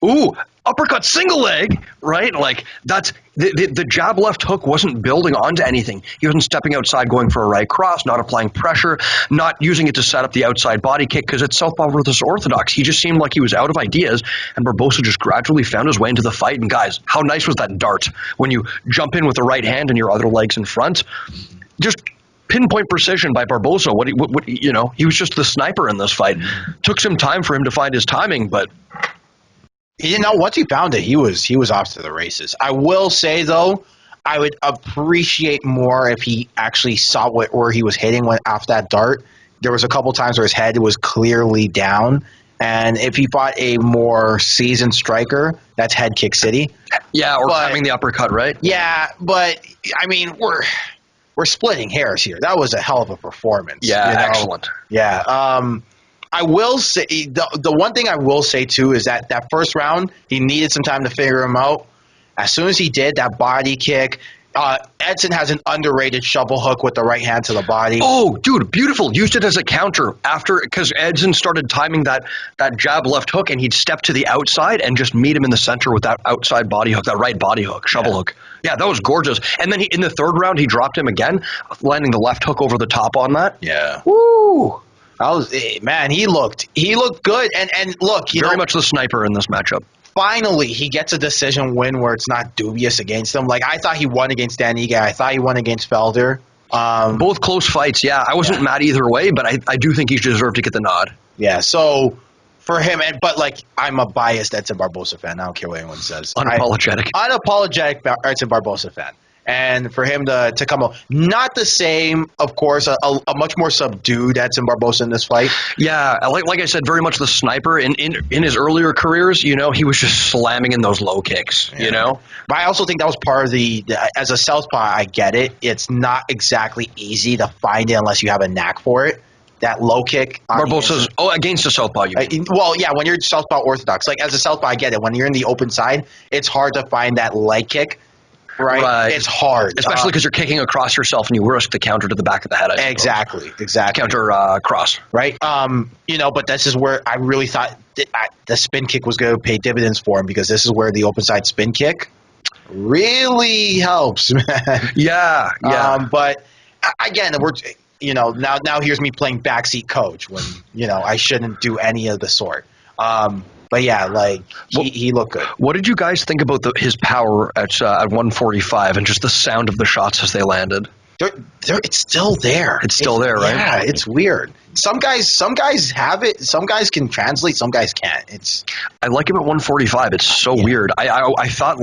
Ooh, uppercut single leg, right? Like that's the jab left hook wasn't building onto anything. He wasn't stepping outside, going for a right cross, not applying pressure, not using it to set up the outside body kick because it's southpaw versus orthodox. He just seemed like he was out of ideas, and Barbosa just gradually found his way into the fight. And guys, how nice was that dart when you jump in with the right hand and your other leg's in front? Just pinpoint precision by Barbosa. What he was just the sniper in this fight. Took some time for him to find his timing, but. Once he found it, he was off to the races. I will say, though, I would appreciate more if he actually saw where he was hitting off that dart. There was a couple times where his head was clearly down, and if he fought a more seasoned striker, that's head kick city. Yeah, or timing the uppercut, right? Yeah, but, I mean, we're splitting hairs here. That was a hell of a performance. Yeah, excellent. Yeah, I will say the one thing I will say too is that first round he needed some time to figure him out. As soon as he did that body kick, Edson has an underrated shovel hook with the right hand to the body. Oh, dude, beautiful! Used it as a counter because Edson started timing that jab left hook, and he'd step to the outside and just meet him in the center with that outside body hook, that right body hook, shovel hook. Yeah, that was gorgeous. And then in the third round, he dropped him again, landing the left hook over the top on that. Yeah. Woo! He looked good, and look, very much the sniper in this matchup. Finally, he gets a decision win where it's not dubious against him. Like I thought he won against Dan Ige. I thought he won against Felder. Both close fights. Yeah, I wasn't mad either way, but I do think he deserved to get the nod. Yeah. So for him, but I'm a biased Edson Barbosa fan. I don't care what anyone says. Unapologetic Edson Barbosa fan. And for him to come up, not the same, of course, a much more subdued Edson Barbosa in this fight. Yeah, like I said, very much the sniper. In his earlier careers, he was just slamming in those low kicks, But I also think that was part of as a southpaw, I get it. It's not exactly easy to find it unless you have a knack for it. That low kick. Barbosa's against the southpaw, you mean? Well, yeah, when you're southpaw orthodox. Like as a southpaw, I get it. When you're in the open side, it's hard to find that leg kick. Right. It's hard. Especially because you're kicking across yourself and you risk the counter to the back of the head. Exactly. Counter cross. Right. But this is where I really thought the spin kick was going to pay dividends for him because this is where the open side spin kick really helps, man. Yeah. But again, we're now here's me playing backseat coach when I shouldn't do any of the sort. But yeah, he looked good. What did you guys think about his power at 145 and just the sound of the shots as they landed? It's still there. It's still there, right? Yeah, it's weird. Some guys have it. Some guys can translate. Some guys can't. I like him at 145. It's so weird. I thought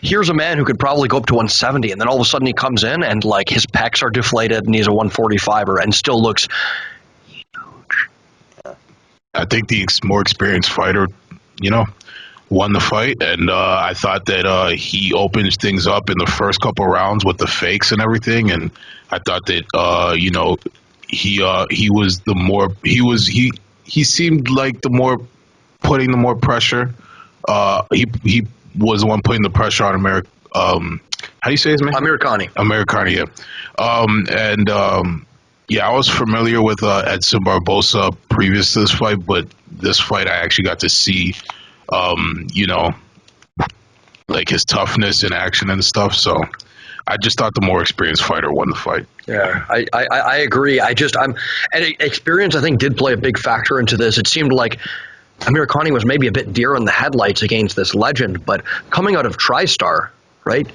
here's a man who could probably go up to 170, and then all of a sudden he comes in and his pecs are deflated and he's a 145er and still looks huge. I think the more experienced fighter, won the fight, and I thought that he opened things up in the first couple rounds with the fakes and everything, and I thought that he seemed like the more putting the more pressure. He was the one putting the pressure on America. How do you say his name? Americani, yeah. Yeah, I was familiar with Edson Barbosa previous to this fight, but this fight I actually got to see, his toughness in action and stuff. So I just thought the more experienced fighter won the fight. Yeah, I agree. And experience, I think, did play a big factor into this. It seemed like Americani was maybe a bit deer in the headlights against this legend, but coming out of TriStar, right?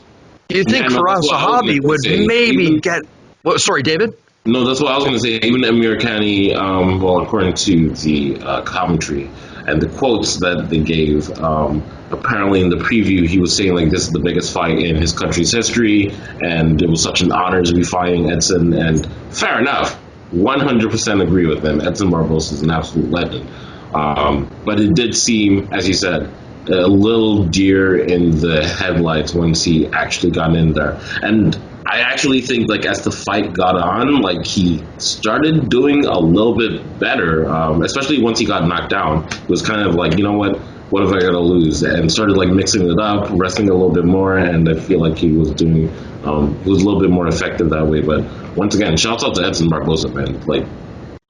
You'd think Firas Zahabi would maybe get... Well, sorry, David? No, that's what I was going to say. Even Americani, according to the commentary and the quotes that they gave, apparently in the preview, he was saying, this is the biggest fight in his country's history, and it was such an honor to be fighting Edson, and fair enough. 100% agree with him. Edson Barbosa is an absolute legend. But it did seem, as you said, a little deer in the headlights once he actually got in there. And I actually think, as the fight got on, he started doing a little bit better, especially once he got knocked down. It was kind of what if I got to lose? And started, mixing it up, wrestling a little bit more, and I feel like he was doing, he was a little bit more effective that way. But once again, shouts out to Edson Barbosa, man.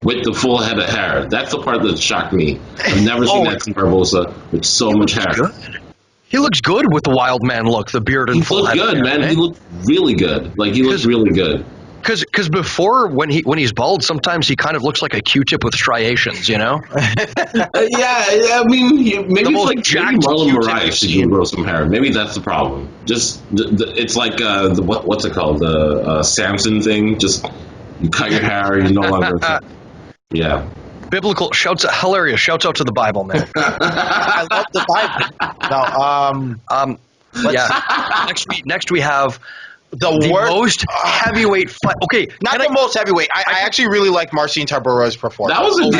with the full head of hair. That's the part that shocked me. I've never seen Edson Barbosa with so much hair. Good. He looks good with the wild man look, the beard and full head. He looked good, man. He looked really good. Like, he looked really good. Because before, when he's bald, sometimes he kind of looks like a Q-tip with striations, you know? I mean, maybe it's like Marlon Moraes should grow some hair. Maybe that's the problem. Just it's like what's it called, the Samson thing. Just you cut your hair, you no longer. Yeah. Biblical hilarious shouts out to the Bible, man. I love the Bible. No, yeah. Next we have. The most heavyweight fight. Okay, not the most heavyweight. I actually really like Marcin Tybura's performance. That was an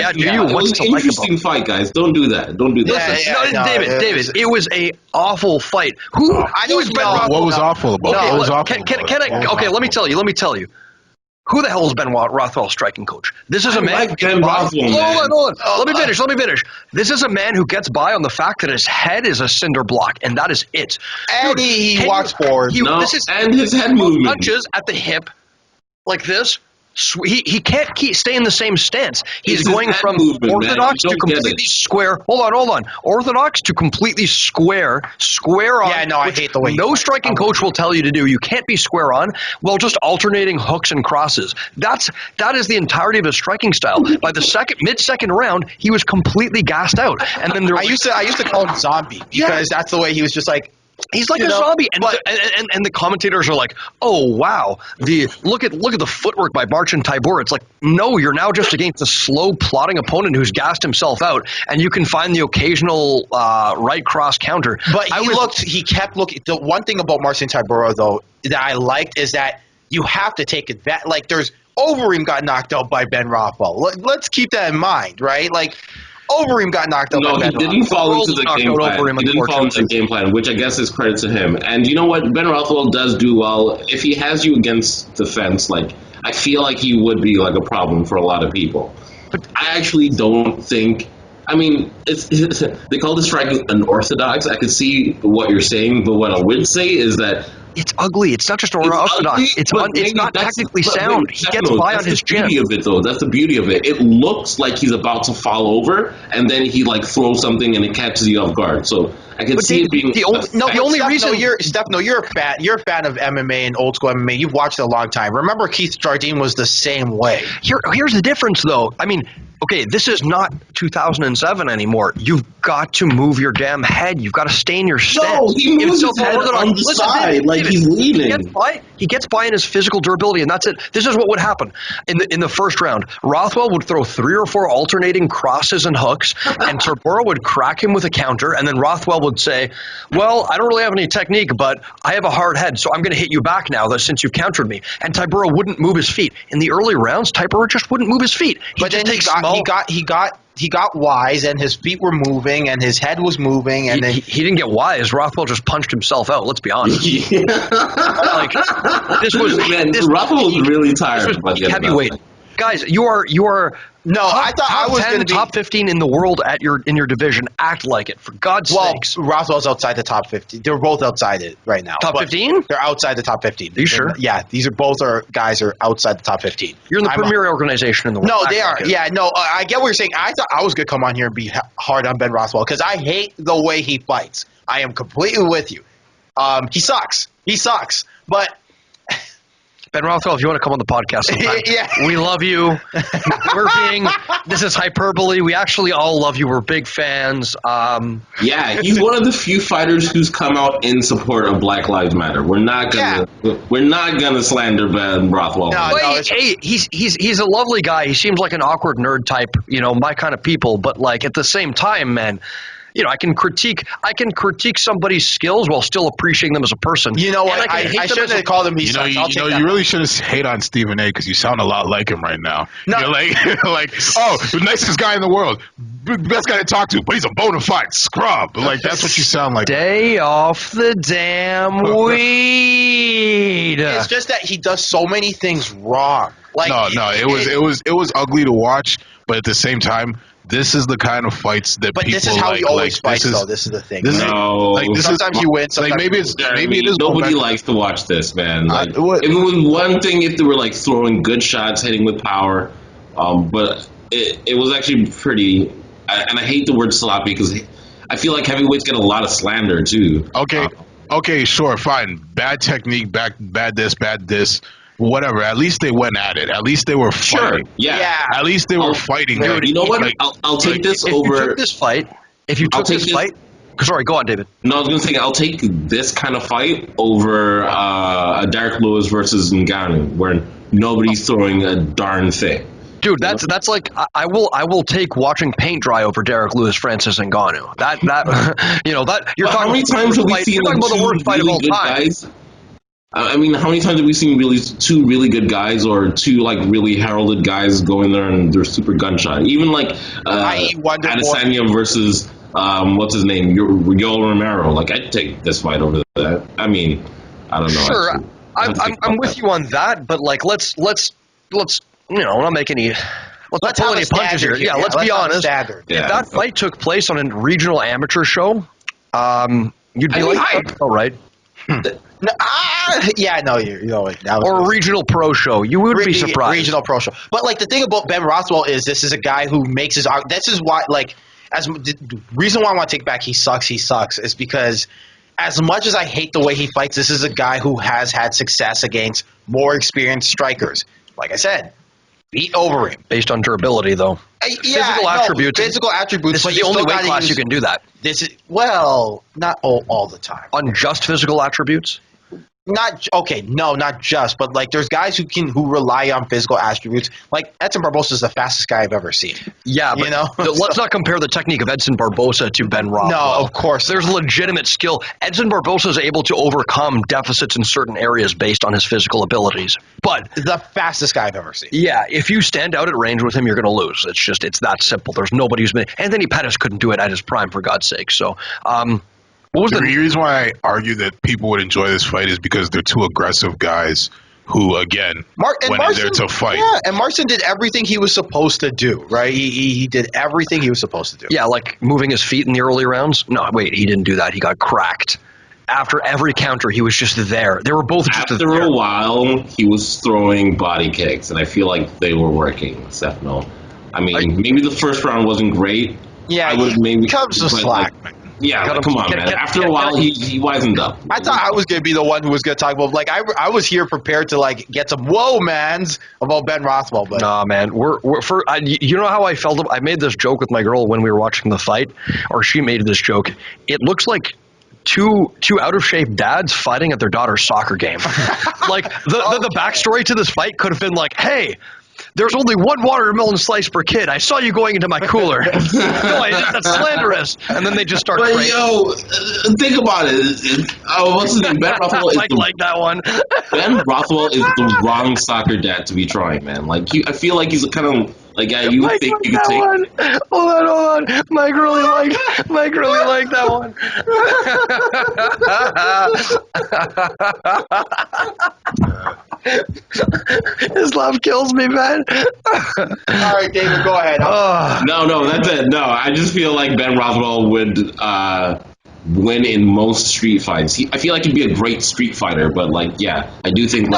interesting fight, guys. Don't do that. Don't do that. David, it was a awful fight. What was awful about it? What was awful? Okay, let me tell you. Who the hell is Ben Rothwell's striking coach? This is a man. Like Ben Rothwell, hold on. Let me finish. This is a man who gets by on the fact that his head is a cinder block, and that is it. And he walks forward. And his head movement. Touches at the hip like this. He can't stay in the same stance. He's going from orthodox to completely square. Hold on. Orthodox to completely square on. Yeah, no, I hate the way. No striking coach will tell you to do. You can't be square on. Well, just alternating hooks and crosses. That is the entirety of his striking style. By the mid-second round, he was completely gassed out. And then I used to call him zombie because that's the way he was just like. He's like a zombie, and the commentators are like, "Oh wow, look at the footwork by Marcin Tybura." It's like, no, you're now just against a slow, plodding opponent who's gassed himself out, and you can find the occasional right cross counter. But he kept looking. The one thing about Marcin Tybura though that I liked is that you have to take advantage. Like Overeem got knocked out by Ben Rothwell. Let's keep that in mind, right? Like. Overeem got knocked out. No, he didn't fall into the game plan. He didn't fall into the game plan, which I guess is credit to him. And you know what? Ben Rothwell does do well. If he has you against the fence, like, I feel like he would be like a problem for a lot of people. But I actually don't think. I mean, they call this striking unorthodox. I could see what you're saying, but what I would say is that. It's ugly. It's not just orthodox. It's not technically sound. He gets by on his chin. That's the beauty of it, though. That's the beauty of it. It looks like he's about to fall over, and then he throws something and it catches you off guard. So I can see it being. The only reason Stefano, you're a fan of MMA and old school MMA. You've watched it a long time. Remember, Keith Jardine was the same way. Here's the difference, though. I mean. Okay, this is not 2007 anymore. You've got to move your damn head. You've got to stay in your stance. No, he moves his head on the side like he's leaning. He gets by in his physical durability, and that's it. This is what would happen in the first round. Rothwell would throw 3 or 4 alternating crosses and hooks, and Tybura would crack him with a counter, and then Rothwell would say, well, I don't really have any technique, but I have a hard head, so I'm going to hit you back now since you've countered me. And Tybura wouldn't move his feet. In the early rounds, Tybura just wouldn't move his feet. He got wise, and his feet were moving, and his head was moving, and he didn't get wise. Rothwell just punched himself out. Let's be honest. Rothwell was really tired. Heavyweight guys, you are. No, I thought I was going to be top 15 in the world in your division. Act like it, for God's sakes. Rothwell's outside the top 50. They're both outside it right now. Top 15? They're outside the top 15. Are you sure? Yeah, guys are outside the top 15. You're in the premier organization in the world. No, they are. Yeah, no, I get what you're saying. I thought I was going to come on here and be hard on Ben Rothwell because I hate the way he fights. I am completely with you. He sucks. But Ben Rothwell, if you want to come on the podcast sometime, we love you. This is hyperbole. We actually all love you. We're big fans. He's one of the few fighters who's come out in support of Black Lives Matter. We're not gonna slander Ben Rothwell. He's a lovely guy. He seems like an awkward nerd type, my kind of people. But at the same time, man. I can critique somebody's skills while still appreciating them as a person. You know what? I shouldn't have called him. You really shouldn't hate on Stephen A. because you sound a lot like him right now. No. You're the nicest guy in the world, best guy to talk to, but he's a bona fide scrub. That's what you sound like. Stay off the damn weed. It's just that he does so many things wrong. It was ugly to watch, but at the same time. This is the kind of fights that people like. But this is how he always fights, though. This is the thing. Sometimes you win. Sometimes maybe it is. Nobody likes to watch this, man. It was one thing if they were throwing good shots, hitting with power. But it was actually pretty. And I hate the word sloppy because I feel like heavyweights get a lot of slander too. Okay, sure, fine. Bad technique, bad this, whatever. At least they went at it. At least they were fighting. Sure, yeah. At least they were fighting. Dude, you know what? Like, I'll take this if over. you took this fight, sorry, go on, David. No, I was going to say I'll take this kind of fight over a Derek Lewis versus Ngannou, where nobody's throwing a darn thing. Dude, that's like I will take watching paint dry over Derek Lewis, Francis Ngannou. That that you're talking. How many times have we seen about the worst fight of all time? Guys? I mean, how many times have we seen two really good guys or two like really heralded guys go in there and they're super gunshot? Even like Adesanya versus what's his name, Yoel Romero. Like I'd take this fight over that. I mean, I don't know. Sure, I'm with you on that, but like let's not make any. Let's pull any punches here. Yeah, let's be honest. If that fight took place on a regional amateur show, you'd be like, all right. You're or a regional pro show. You would be surprised. Regional pro show. But like the thing about Ben Rothwell is this is a guy who makes his. This is why the reason why I want to take back he sucks is because as much as I hate the way he fights, this is a guy who has had success against more experienced strikers. Like I said, beat over him based on durability, though. Physical attributes. This is the only weight class you can do that. This is not all the time. On just physical attributes. Not just, but like there's guys who rely on physical attributes. Like Edson Barbosa is the fastest guy I've ever seen. Yeah, but let's not compare the technique of Edson Barbosa to Ben Rothwell. No, of course. There's legitimate skill. Edson Barbosa is able to overcome deficits in certain areas based on his physical abilities. But the fastest guy I've ever seen. Yeah, if you stand out at range with him, you're going to lose. It's that simple. There's nobody who's been. Anthony Pettis couldn't do it at his prime, for God's sake. So. What was the reason why I argue that people would enjoy this fight is because they're two aggressive guys who, again, went in there to fight. Yeah, and Marcin did everything he was supposed to do, right? He did everything he was supposed to do. Yeah, like moving his feet in the early rounds. No, wait, he didn't do that. He got cracked. After every counter, he was just there. They were both just there. After a while, he was throwing body kicks, and I feel like they were working, Stefano. I mean, maybe the first round wasn't great. Yeah, he comes to slack, man. Yeah, come on, man. After a while, he wisened up. I thought I was going to be the one who was going to talk about, like, I was here prepared to, like, get some whoa-mans about Ben Rothwell. But nah, man. You know how I felt? I made this joke with my girl when we were watching the fight, or she made this joke. It looks like two out-of-shape dads fighting at their daughter's soccer game. Like, the backstory to this fight could have been like, hey, there's only one watermelon slice per kid. I saw you going into my cooler. No, that's slanderous. And then they just start. But think about it. What's his name? Ben Rothwell is like that one. Ben Rothwell is the wrong soccer dad to be trying, man. Like I feel like he's a kind of like guy you think you could take. One. Hold on. Mike really liked that one. His love kills me, man. All right, David, go ahead. No, that's it. No, I just feel like Ben Rothwell would win in most street fights. I feel like he'd be a great street fighter, but like, yeah, I do think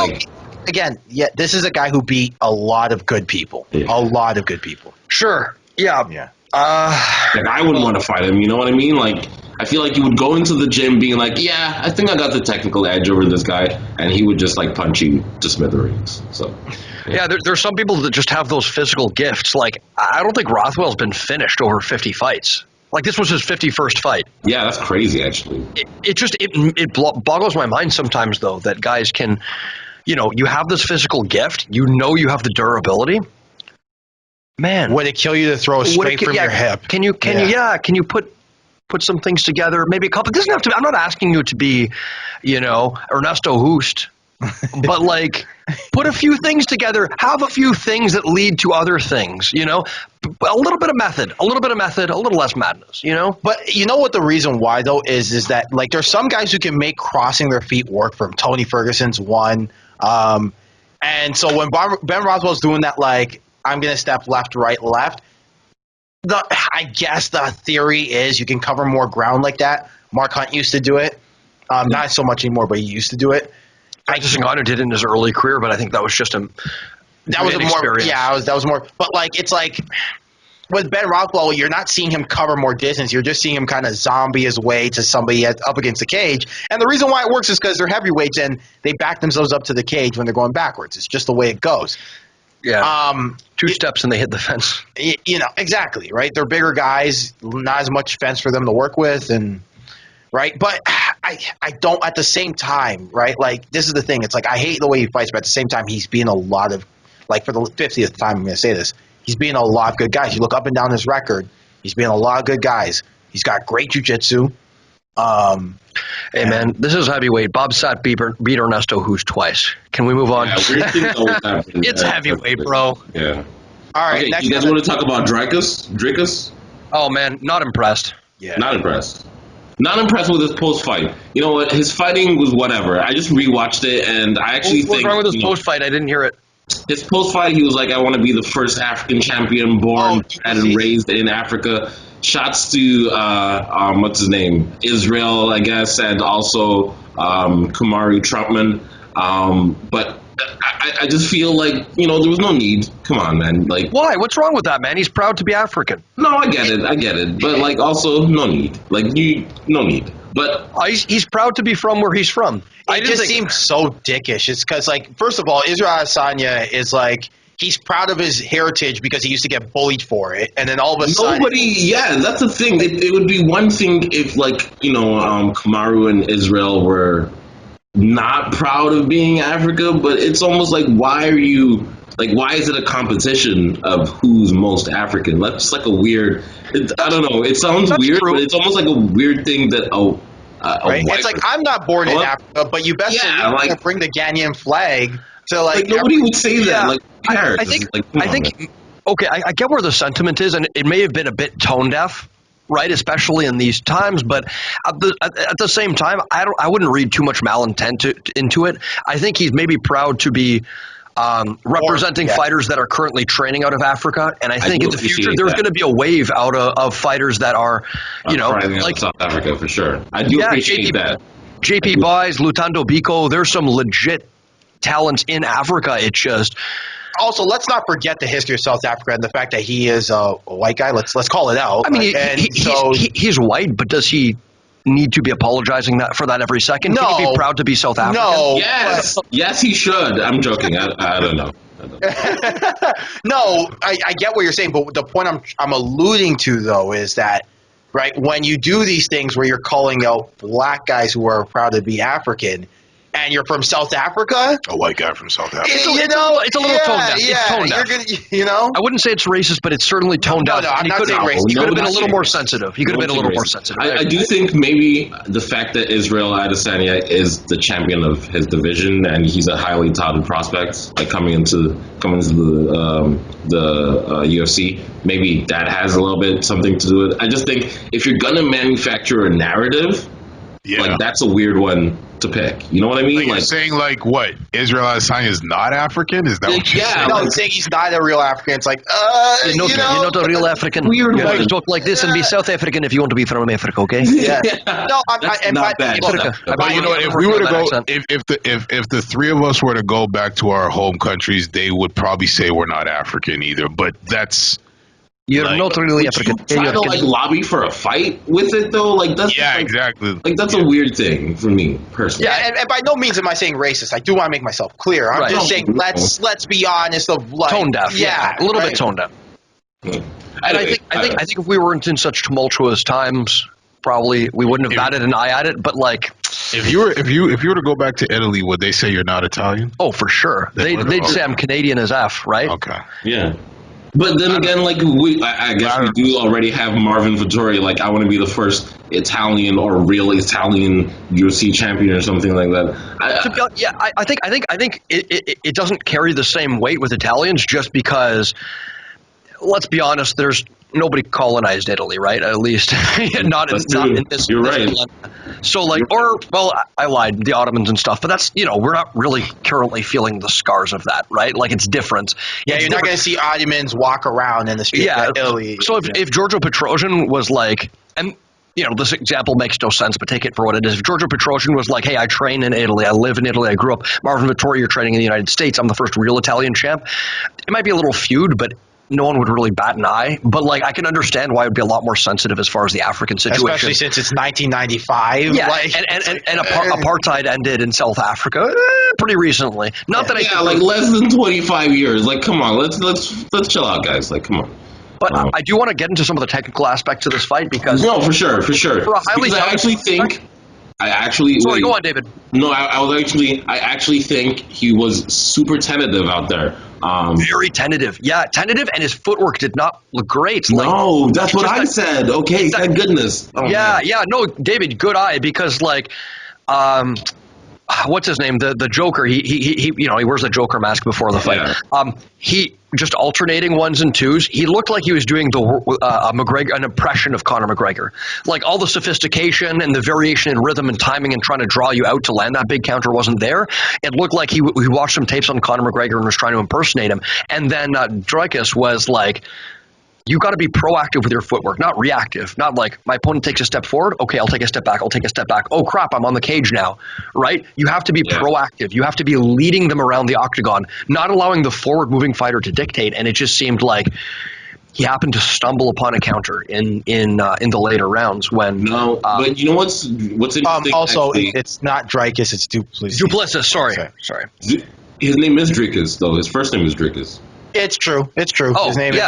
Again, this is a guy who beat a lot of good people. Yeah. A lot of good people. Sure. Yeah. Like I wouldn't want to fight him. You know what I mean? Like, I feel like you would go into the gym being like, yeah, I think I got the technical edge over this guy, and he would just like punch you to smithereens. So. Yeah, there's some people that just have those physical gifts. Like, I don't think Rothwell's been finished over 50 fights. Like, this was his 51st fight. Yeah, that's crazy, actually. It boggles my mind sometimes, though, that guys can, you have this physical gift. You have the durability. Man. Would it kill you to throw straight from your hip? Can you put some things together? Maybe a couple. It doesn't have to. I'm not asking you to be, Ernesto Hoost. But like, put a few things together, have a few things that lead to other things, a little bit of method, a little less madness, But you know what the reason why though is that like there's some guys who can make crossing their feet work. From Tony Ferguson's one, and so when Ben Rothwell's doing that, like I'm gonna step left, right, left. I guess the theory is you can cover more ground like that. Mark Hunt used to do it, not so much anymore, but he used to do it. Francis Ngannou did it in his early career, but I think that was just That was a more, Inexperience. that was more. But like, it's like with Ben Rothwell, you're not seeing him cover more distance. You're just seeing him kind of zombie his way to somebody up against the cage. And the reason why it works is because they're heavyweights and they back themselves up to the cage when they're going backwards. It's just the way it goes. Yeah. 2 steps and they hit the fence. You know, exactly, right? They're bigger guys, not as much fence for them to work with, and right. But I don't at the same time, right? Like, this is the thing. It's like, I hate the way he fights, but at the same time, he's being a lot of, like, for the 50th time, I'm going to say this. He's being a lot of good guys. You look up and down his record, he's being a lot of good guys. He's got great jiu-jitsu. Hey, man, this is heavyweight. Bob Satt beat Ernesto Hoost twice. Can we move on? Yeah, weird things always happen. It's heavyweight, bro. Yeah. All right, Okay, next you guys one. want to talk about Dricus? Oh, man, not impressed. Yeah. Not impressed. Not impressed with his post-fight. You know what? His fighting was whatever. I just rewatched it, and I actually What's think... wrong with his you know, post-fight? I didn't hear it. his post-fight, he was like, I want to be the first African champion born and raised in Africa. Shots to, what's his name? Israel, I guess, and also Kamari Trumpman. But I just feel like, you know, there was no need. Come on, man. Like, Why? What's wrong with that, man? He's proud to be African. no, I get it. But, like, also, no need. Like, no need. But He's proud to be from where he's from. It just seems so dickish. It's because, like, first of all, Israel Adesanya is like, he's proud of his heritage because he used to get bullied for it, and then all of a sudden, that's the thing. It would be one thing if, like, you know, Kamaru and Israel were not proud of being Africa, but it's almost like, why is it a competition of who's most African? That's just like a weird, I don't know, it sounds weird, true. but it's almost like a weird thing that right? It's like, I'm not born in Africa, but you best believe bring the Ghanaian flag to, like nobody would say that. Yeah. Like, who cares? I get where the sentiment is, and it may have been a bit tone deaf, right? Especially in these times, but at the same time, I wouldn't read too much malintent into it. I think he's maybe proud to be representing fighters that are currently training out of Africa, and I think in the future there's going to be a wave out of fighters that are, you know, like South Africa for sure. I do appreciate that. JP Buys, Lutando Biko, there's some legit talents in Africa. It's just also, let's not forget the history of South Africa and the fact that he is a white guy. Let's call it out. I mean, he's white, but does he need to be apologizing for that every second? No. Can he be proud to be South African? No. Yes, he should. I'm joking. I don't know. No, I get what you're saying, but the point I'm alluding to, though, is that, right, when you do these things where you're calling out black guys who are proud to be African, and you're from South Africa, A white guy from South Africa. It's a little tone deaf. It's tone deaf. You're gonna, you know. I wouldn't say it's racist, but it's certainly tone deaf. No, I'm not saying racist. He could have been a little more sensitive. He could have been a little more sensitive. I do think maybe the fact that Israel Adesanya is the champion of his division and he's a highly touted prospect, like coming into the UFC, maybe that has a little bit something to do with it. I just think if you're gonna manufacture a narrative, like, that's a weird one to pick. You know what I mean? Like, you're saying, like, what? Israel Adesanya is not African? Is that what you're saying? No, I'm saying he's not a real African. It's like, you're not a real African. Weird You one. talk like this and be South African if you want to be from Africa, okay? yeah. No, That's not bad. But you know what? If we were to go, if the three of us were to go back to our home countries, they would probably say we're not African either. But that's You're not really Would African. you try to, like, lobby for a fight with it, though? Like, that's exactly. Like, that's a weird thing for me personally. Yeah, and by no means am I saying racist. I do want to make myself clear. I'm just saying let's be honest. Of, like, tone deaf. Yeah, a little bit tone deaf. And I think if we weren't in such tumultuous times, probably we wouldn't have batted an eye at it. But, like, if you were to go back to Italy, would they say you're not Italian? oh, for sure, they'd say I'm Canadian as F, right? Okay. Yeah. But then again, like, I guess we do already have Marvin Vittori. Like, I want to be the first Italian or real Italian UFC champion or something like that. I think it doesn't carry the same weight with Italians just because, let's be honest, there's nobody colonized Italy, right? At least not in this. You're right. So, like, I lied, the Ottomans and stuff, but that's, we're not really currently feeling the scars of that, right? Like, it's different. Yeah, you're not going to see Ottomans walk around in the streets of Italy. So if Giorgio Petrosian was like, and this example makes no sense, but take it for what it is. If Giorgio Petrosian was like, hey, I train in Italy, I live in Italy, I grew up, Marvin Vettori, you're training in the United States, I'm the first real Italian champ, it might be a little feud, but no one would really bat an eye. But like, I can understand why it would be a lot more sensitive as far as the African situation. Especially since it's 1995. Yeah, and apartheid ended in South Africa pretty recently. Not that I think like less than 25 years. Like, come on, let's chill out, guys. Like, come on. But I do want to get into some of the technical aspects of this fight because for sure. For a highly Sorry, go on, David. No, I actually think he was super tentative out there. Very tentative. Yeah, tentative, and his footwork did not look great. No, that's what I said. Okay, thank goodness. Oh, yeah, no, David, good eye, because like, what's his name? The Joker. He wears the Joker mask before the fight. Yeah. He just alternating ones and twos. He looked like he was doing the McGregor, an impression of Conor McGregor. Like all the sophistication and the variation in rhythm and timing and trying to draw you out to land that big counter wasn't there. It looked like he watched some tapes on Conor McGregor and was trying to impersonate him. And then Dricus was like, you got to be proactive with your footwork, not reactive. Not like my opponent takes a step forward. Okay, I'll take a step back. I'll take a step back. Oh, crap, I'm on the cage now, right? You have to be proactive. You have to be leading them around the octagon, not allowing the forward-moving fighter to dictate. And it just seemed like he happened to stumble upon a counter in the later rounds when. No, but you know what's interesting? Also, it's not Dricus, it's Duplessis. Duplessis, sorry. His name is Dricus, though. His first name is Dricus. It's true. Oh, his name is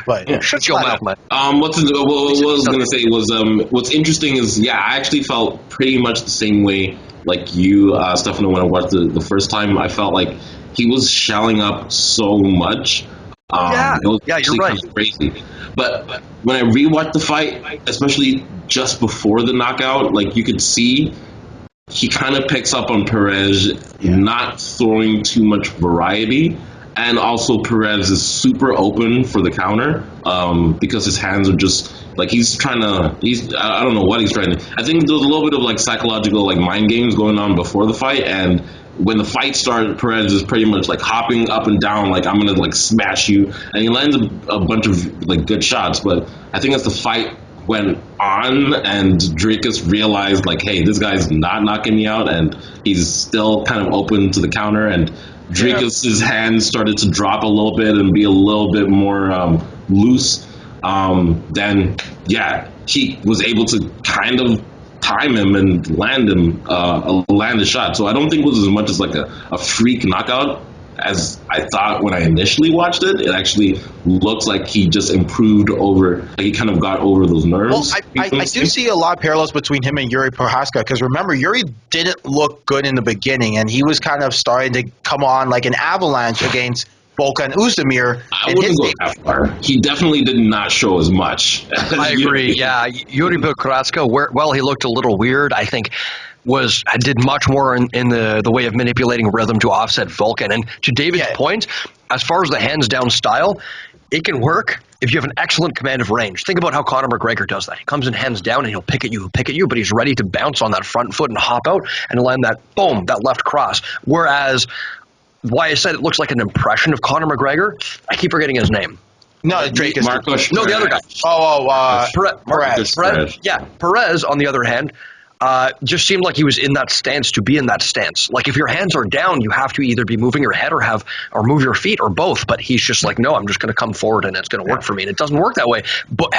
but shut your mouth, man. What I was going to say was what's interesting is I actually felt pretty much the same way like you, Stefano, when I watched the first time. I felt like he was shelling up so much. It was you're right. Kind of crazy. But when I rewatched the fight, especially just before the knockout, like you could see he kind of picks up on Perez not throwing too much variety. And also Perez is super open for the counter because his hands are just like I don't know what he's trying to. I think there was a little bit of like psychological like mind games going on before the fight, and when the fight started, Perez is pretty much like hopping up and down like I'm gonna like smash you, and he lands a bunch of like good shots. But I think as the fight went on and Dricus realized like, hey, this guy's not knocking me out, and he's still kind of open to the counter, and Dricus's hands started to drop a little bit and be a little bit more loose. Then he was able to kind of time him and land a shot. So I don't think it was as much as like a freak knockout as I thought when I initially watched it. It actually looks like he just improved he kind of got over those nerves. Well, I do see a lot of parallels between him and Yuri Prochazka, because remember, Yuri didn't look good in the beginning, and he was kind of starting to come on like an avalanche against Volkan Oezdemir. I wouldn't go that far. He definitely did not show as much. I agree, Yuri Prochazka, he looked a little weird, I think, did much more in the way of manipulating rhythm to offset Volkan. And to David's point, as far as the hands down style, it can work if you have an excellent command of range. Think about how Conor McGregor does that. He comes in hands down and he'll pick at you, but he's ready to bounce on that front foot and hop out and land that left cross. Whereas, why I said it looks like an impression of Conor McGregor, I keep forgetting his name. No, Drake is the other guy. Perez. Yeah, Perez, on the other hand, just seemed like he was in that stance to be in that stance. Like if your hands are down, you have to either be moving your head or move your feet or both. But he's just like, no, I'm just going to come forward and it's going to work for me. And it doesn't work that way.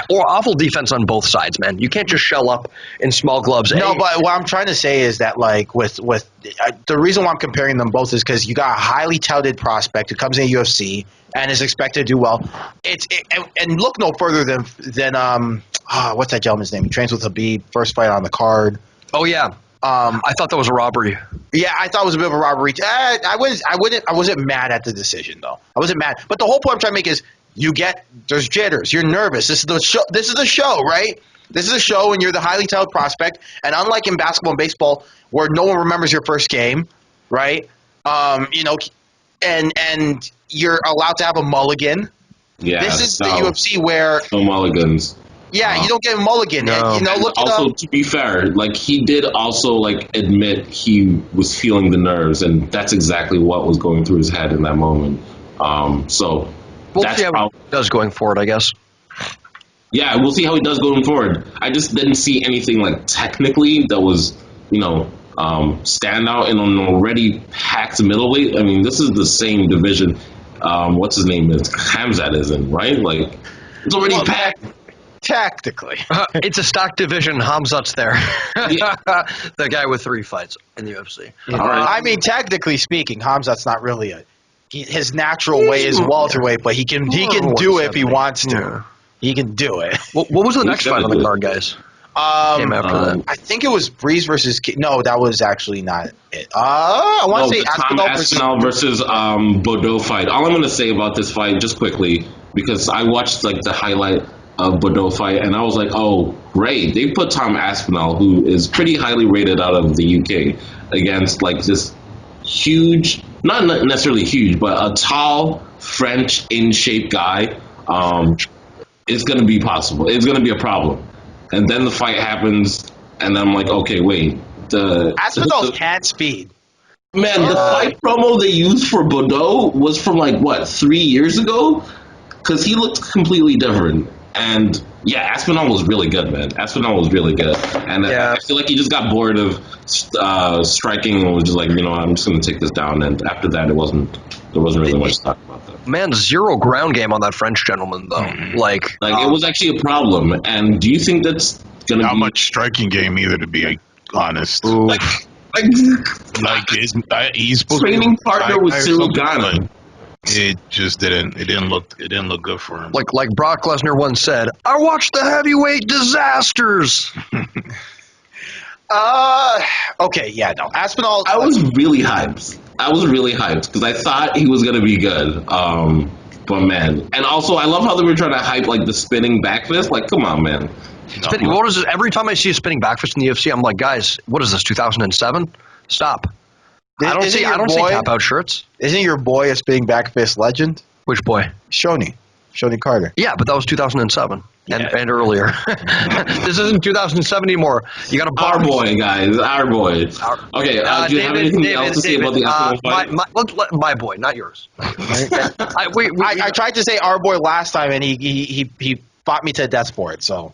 Or awful defense on both sides, man. You can't just shell up in small gloves. No, but what I'm trying to say is that like with the reason why I'm comparing them both is because you got a highly touted prospect who comes in the UFC and is expected to do well. And look no further than what's that gentleman's name? He trains with Habib, first fight on the card. Oh yeah. I thought that was a robbery. Yeah, I thought it was a bit of a robbery. I wasn't mad at the decision though. I wasn't mad. But the whole point I'm trying to make is there's jitters. You're nervous. This is the show, right? This is a show, and you're the highly touted prospect. And unlike in basketball and baseball, where no one remembers your first game, right? And you're allowed to have a mulligan. Yeah. This is the UFC where no mulligans. Yeah, you don't get a mulligan. No. And, look also, to be fair, like he did also like admit he was feeling the nerves, and that's exactly what was going through his head in that moment. So we'll see how it does going forward, I guess. Yeah, we'll see how he does going forward. I just didn't see anything like technically that was, stand out in an already packed middleweight. I mean, this is the same division. What's his name is Hamzat is in, right? Like, it's already packed. Tactically. It's a stock division. Hamzat's there. Yeah. The guy with 3 fights in the UFC. All right. I mean, technically speaking, Hamzat's not really his natural way is welterweight, but he can do it if he wants to. Yeah. He can do it. What was the next fight on the card, guys? Came after that. I think it was Breeze versus no, that was actually not it. I want to say Tom Aspinall versus Bordeaux fight. All I'm going to say about this fight, just quickly, because I watched like the highlight of Bordeaux fight, and I was like, oh, great. They put Tom Aspinall, who is pretty highly rated out of the UK, against like this huge, not necessarily huge, but a tall, French, in-shape guy. It's going to be possible. It's going to be a problem. And then the fight happens, and I'm like, okay, wait. Aspinall's cat speed. Man, the fight promo they used for Bordeaux was from like, what, 3 years ago? Because he looked completely different. And yeah, Aspinall was really good, man. Aspinall was really good. And I feel like he just got bored of striking and was just like, I'm just going to take this down. And after that, there wasn't really much to talk about that. Man, 0 ground game on that French gentleman, though. Like it was actually a problem. And do you think that's going to be... Not much striking game either, to be honest. He's training partner with Cyril Gane. It just didn't look good for him. Like Brock Lesnar once said, I watched the heavyweight disasters. Okay, yeah, no. Aspinall. I was really hyped because I thought he was gonna be good. But man, and also I love how they were trying to hype like the spinning back fist. Like, come on, man. What is it? Every time I see a spinning back fist in the UFC, I'm like, guys, what is this? 2007? Stop. I don't see tap out shirts. Isn't your boy a spinning back fist legend? Which boy? Shoney Carter. Yeah, but that was 2007 and earlier. This isn't 2007 anymore. You got a our boy, guys, our boy. Okay, do you have anything else to say about the fight? My boy, not yours. I tried to say our boy last time, and he fought me to death for it. So,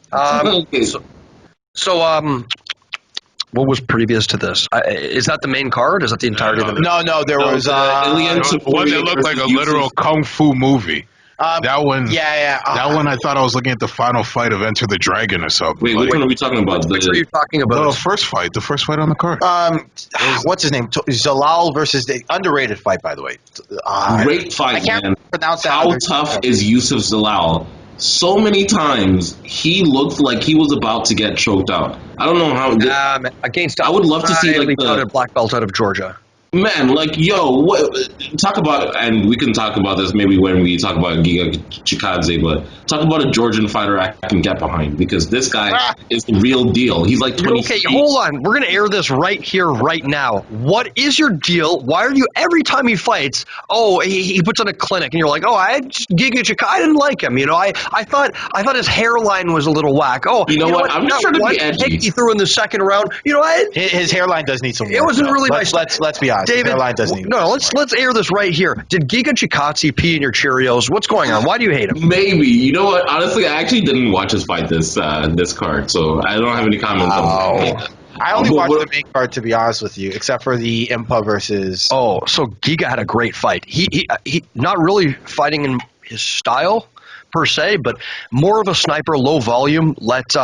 what was previous to this? Is that the main card? Is that the entirety of the No, there was one that looked like a literal kung fu movie. That one, that one I thought I was looking at the final fight of Enter the Dragon or something. Wait, which one are we talking about? Which are you talking about? The first fight on the card. What's his name? Zalal versus the underrated fight, by the way. Great fight, I can't man. pronounce that. How tough is Yusuf Zalal? So many times he looked like he was about to get choked out. I don't know how. I would love to see like the black belt out of Georgia. Man, like, talk about, and we can talk about this maybe when we talk about Giga Chikadze, but talk about a Georgian fighter I can get behind, because this guy is the real deal. He's like 20. Okay, hold on. We're going to air this right here, right now. What is your deal? Why are you, every time he fights, he puts on a clinic, and you're like, Giga Chikadze, I didn't like him. I thought his hairline was a little whack. You know what? I'm just trying to be edgy. He threw in the second round. His hairline does need some work. It wasn't really nice. Let's be honest. David, let's air this right here. Did Giga Chikadze pee in your Cheerios? What's going on? Why do you hate him? Maybe. You know what? Honestly, I actually didn't watch his fight this card, so I don't have any comments on it. I only watched the main card, to be honest with you, except for the Impa versus... Oh, so Giga had a great fight. He not really fighting in his style, per se, but more of a sniper, low volume. Let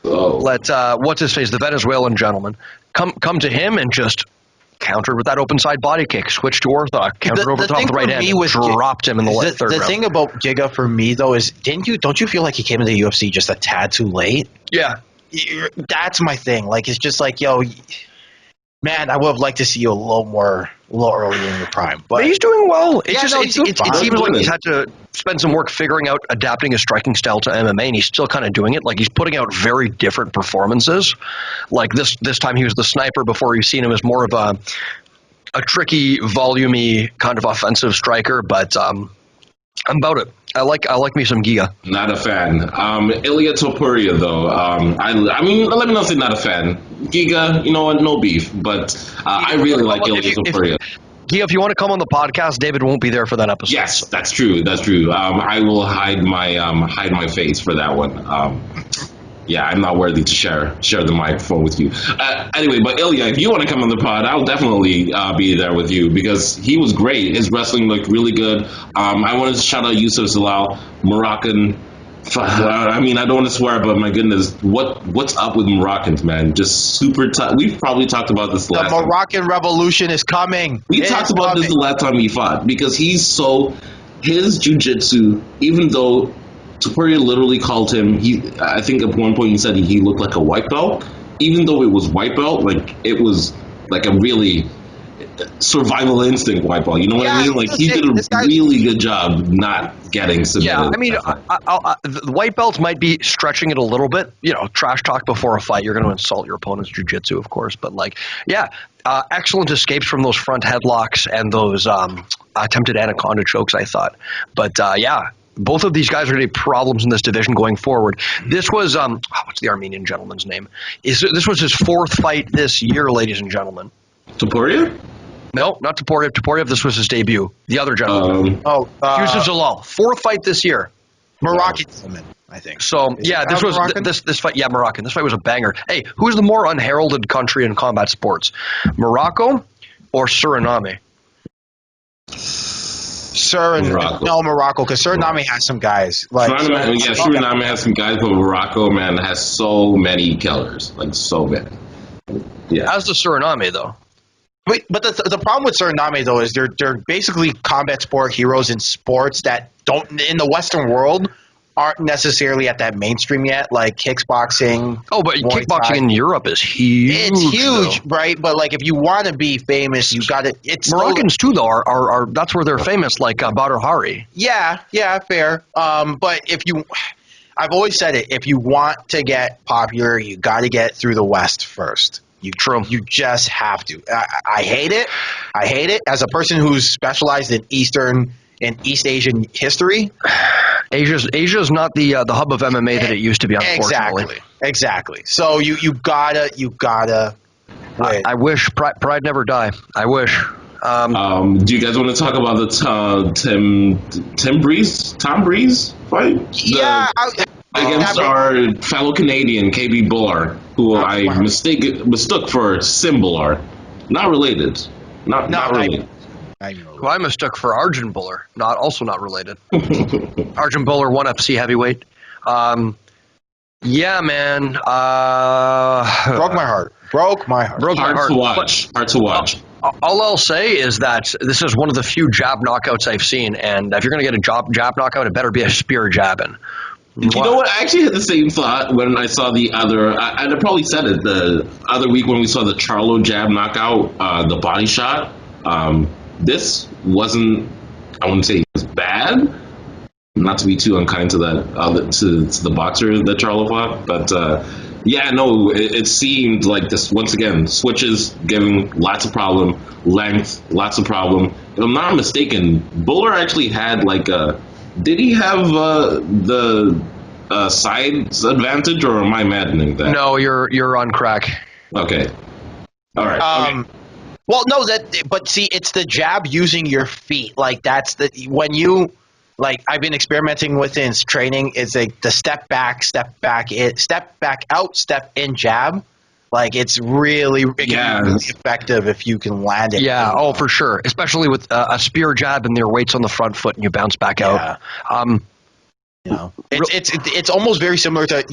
what's his face, the Venezuelan gentleman, come to him and just countered with that open side body kick, switched to orthodox, countered over the top of the right hand, dropped him in the third round. The thing about Giga for me though is, don't you feel like he came into the UFC just a tad too late? Yeah, that's my thing. Like, it's just like, man, I would have liked to see you a little earlier in your prime. But he's doing well. It seems like he's had to spend some work figuring out adapting his striking style to MMA, and he's still kind of doing it. Like, he's putting out very different performances. Like this time he was the sniper. Before you've seen him as more of a tricky, volumey kind of offensive striker. But I'm about it. I like me some Giga. Not a fan. Ilya Topuria, though. I mean, let me not say not a fan. Giga, you know what? No beef. But I really like Ilya Topuria. If you want to come on the podcast, David won't be there for that episode. Yes, that's true. That's true. I will hide my face for that one. Yeah, I'm not worthy to share the microphone with you. Anyway, but Ilya, if you want to come on the pod, I'll definitely be there with you because he was great. His wrestling looked really good. I wanted to shout out Yusuf Zalal, Moroccan. I mean, I don't want to swear, but my goodness, what's up with Moroccans, man? Just super tough. We've probably talked about this last time. The Moroccan Revolution is coming. We talked about this the last time he fought because his jiu-jitsu, even though Topuria literally called him, I think at one point he said he looked like a white belt, even though it was white belt, like it was like a really survival instinct white belt. You know what I mean? Like he did a really good job not getting submitted. Yeah, I mean, the white belts might be stretching it a little bit. Trash talk before a fight. You're going to insult your opponent's jiu-jitsu, of course. But, excellent escapes from those front headlocks and those attempted anaconda chokes, I thought. But, both of these guys are going to be problems in this division going forward. This was, what's the Armenian gentleman's name? This was his fourth fight this year, ladies and gentlemen. Topuria? No, not Topuria. Topuria, this was his debut. The other gentleman. Yusuf Zalal. Fourth fight this year. Moroccan gentleman, I think. So, this was this fight. Yeah, Moroccan. This fight was a banger. Hey, who's the more unheralded country in combat sports? Morocco or Suriname? Morocco, because Suriname has some guys. Suriname has some guys, but Morocco, man, has so many killers. Like, so many. Yeah. How's the Suriname, though? But the problem with Suriname, though, is they're basically combat sport heroes in sports that don't, in the Western world, aren't necessarily at that mainstream yet, like kickboxing. Oh, but kickboxing in Europe is huge. It's huge, though. Right? But if you want to be famous, you got to. Moroccans too, though, are that's where they're famous, like Badr Hari. Yeah, fair. But I've always said it. If you want to get popular, you got to get through the West first. You just have to. I hate it. As a person who's specialized in East Asian history. Asia's not the hub of MMA that it used to be, unfortunately. Exactly. So you gotta. I wish pride never die. I wish. Do you guys want to talk about the Tom Breeze fight? Yeah. Against our fellow Canadian, KB Bullard, who I mistook for Sim Bullard. Not related. Not related. Who I mistook for Arjun Buller, also not related. Arjun Buller, 1 FC heavyweight. Yeah, man. Broke my heart. Hard to watch. All I'll say is that this is one of the few jab knockouts I've seen, and if you're going to get a jab knockout, it better be a spear jabbing. You know what? I actually had the same thought when I saw the other. And I probably said it the other week when we saw the Charlo jab knockout, the body shot. This wasn't. I wouldn't say it was bad. Not to be too unkind to that to the boxer that Charlo fought, but it seemed like this once again switches giving lots of problem, length, lots of problem. If I'm not mistaken, Buller actually had did he have the sides advantage, or am I imagining that? No, you're on crack. Okay. All right. Okay. Well, no, but see, it's the jab using your feet. That's when you I've been experimenting with in training. Is the step back out, step in jab. It's really effective if you can land it. Yeah, for sure. Especially with a spear jab and their weights on the front foot and you bounce back out. It's almost very similar to,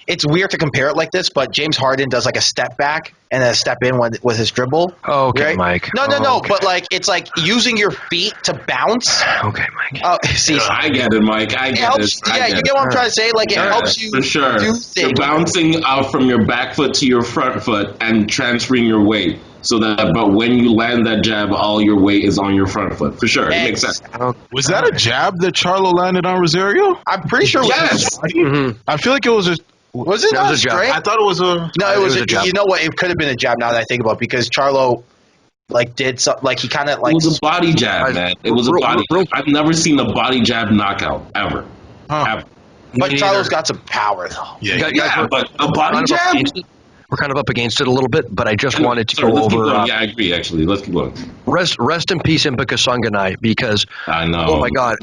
it's weird to compare it like this, but James Harden does a step back and a step in with his dribble. Okay, right? Mike. No, okay. But it's using your feet to bounce. Okay, Mike. I get it, Mike. I get it. You get what I'm trying to say? It helps you for sure. do things. You're bouncing out from your back foot to your front foot and transferring your weight. But when you land that jab, all your weight is on your front foot. For sure. It makes sense. Was that a jab that Charlo landed on Rosario? I'm pretty sure yes. I feel like it was a... Was it not straight? I thought it was a... No, it was a jab. You know what? It could have been a jab now that I think about it, because Charlo did something, he kind of It was a body jab, man. It was a body jab. I've never seen a body jab knockout, ever. Ever. But Charlo's got some power, though. Yeah, but a body jab? we're kind of up against it a little bit, but I just wanted to Sorry, go let's keep over. going. Yeah, I agree. Actually, let's keep going. Rest in peace, Impa Kasanganai, because I know. oh my God,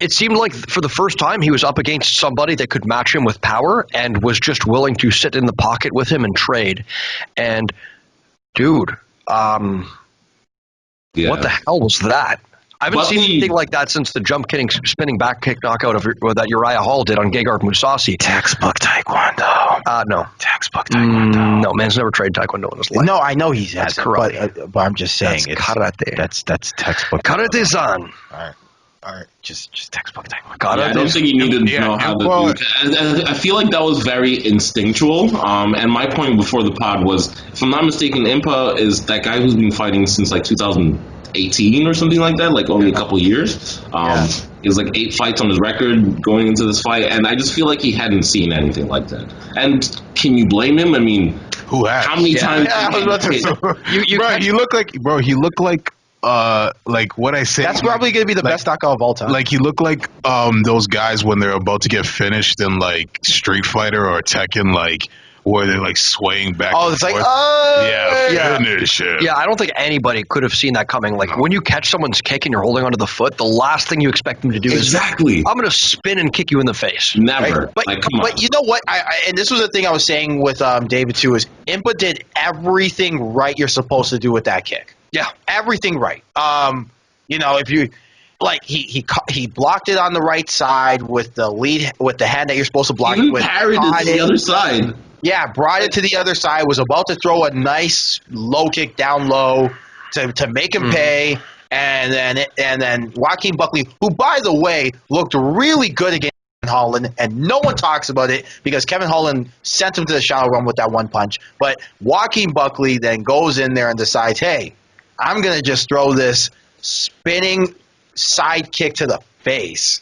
it seemed like for the first time he was up against somebody that could match him with power and was just willing to sit in the pocket with him and trade. And dude, what the hell was that? I haven't seen anything like that since the jump kidding spinning back kick knockout of that Uriah Hall did on Gegard Mousasi. Textbook Taekwondo. No. Textbook Taekwondo. No, man's never trained Taekwondo in his life. No, I know he has, karate. But I'm just saying That's karate. That's textbook Karate-san. All right, just textbook Taekwondo. Yeah, I don't think you need to know how to do it. I feel like that was very instinctual. And my point before the pod was, if I'm not mistaken, Impa is that guy who's been fighting since like 2018 or something like that, like only a couple years. He has like 8 fights on his record going into this fight, and I just feel like he hadn't seen anything like that. And can you blame him? I mean, who has? How many times? Yeah, I was about to say, bro, he looked like what I say. That's probably gonna be the best knockout of all time. Like he looked like those guys when they're about to get finished in like Street Fighter or Tekken, like where they're like swaying back. Oh, and it's like, forth. Finish. Yeah, I don't think anybody could have seen that coming. Like when you catch someone's kick and you're holding onto the foot, the last thing you expect them to do is I'm going to spin and kick you in the face. Never. Right? But, like, come on. But you know what? And this was the thing I was saying with David too, is Impa did everything right you're supposed to do with that kick. Yeah, everything right. You know, if you like, he blocked it on the right side with the lead with the hand that you're supposed to block it with. Parried it to the other side. Yeah, brought it to the other side. Was about to throw a nice low kick down low to make him pay, and then Joaquin Buckley, who by the way looked really good against Holland, and no one talks about it because Kevin Holland sent him to the shadow run with that one punch. But Joaquin Buckley then goes in there and decides, hey, I'm going to just throw this spinning side kick to the face.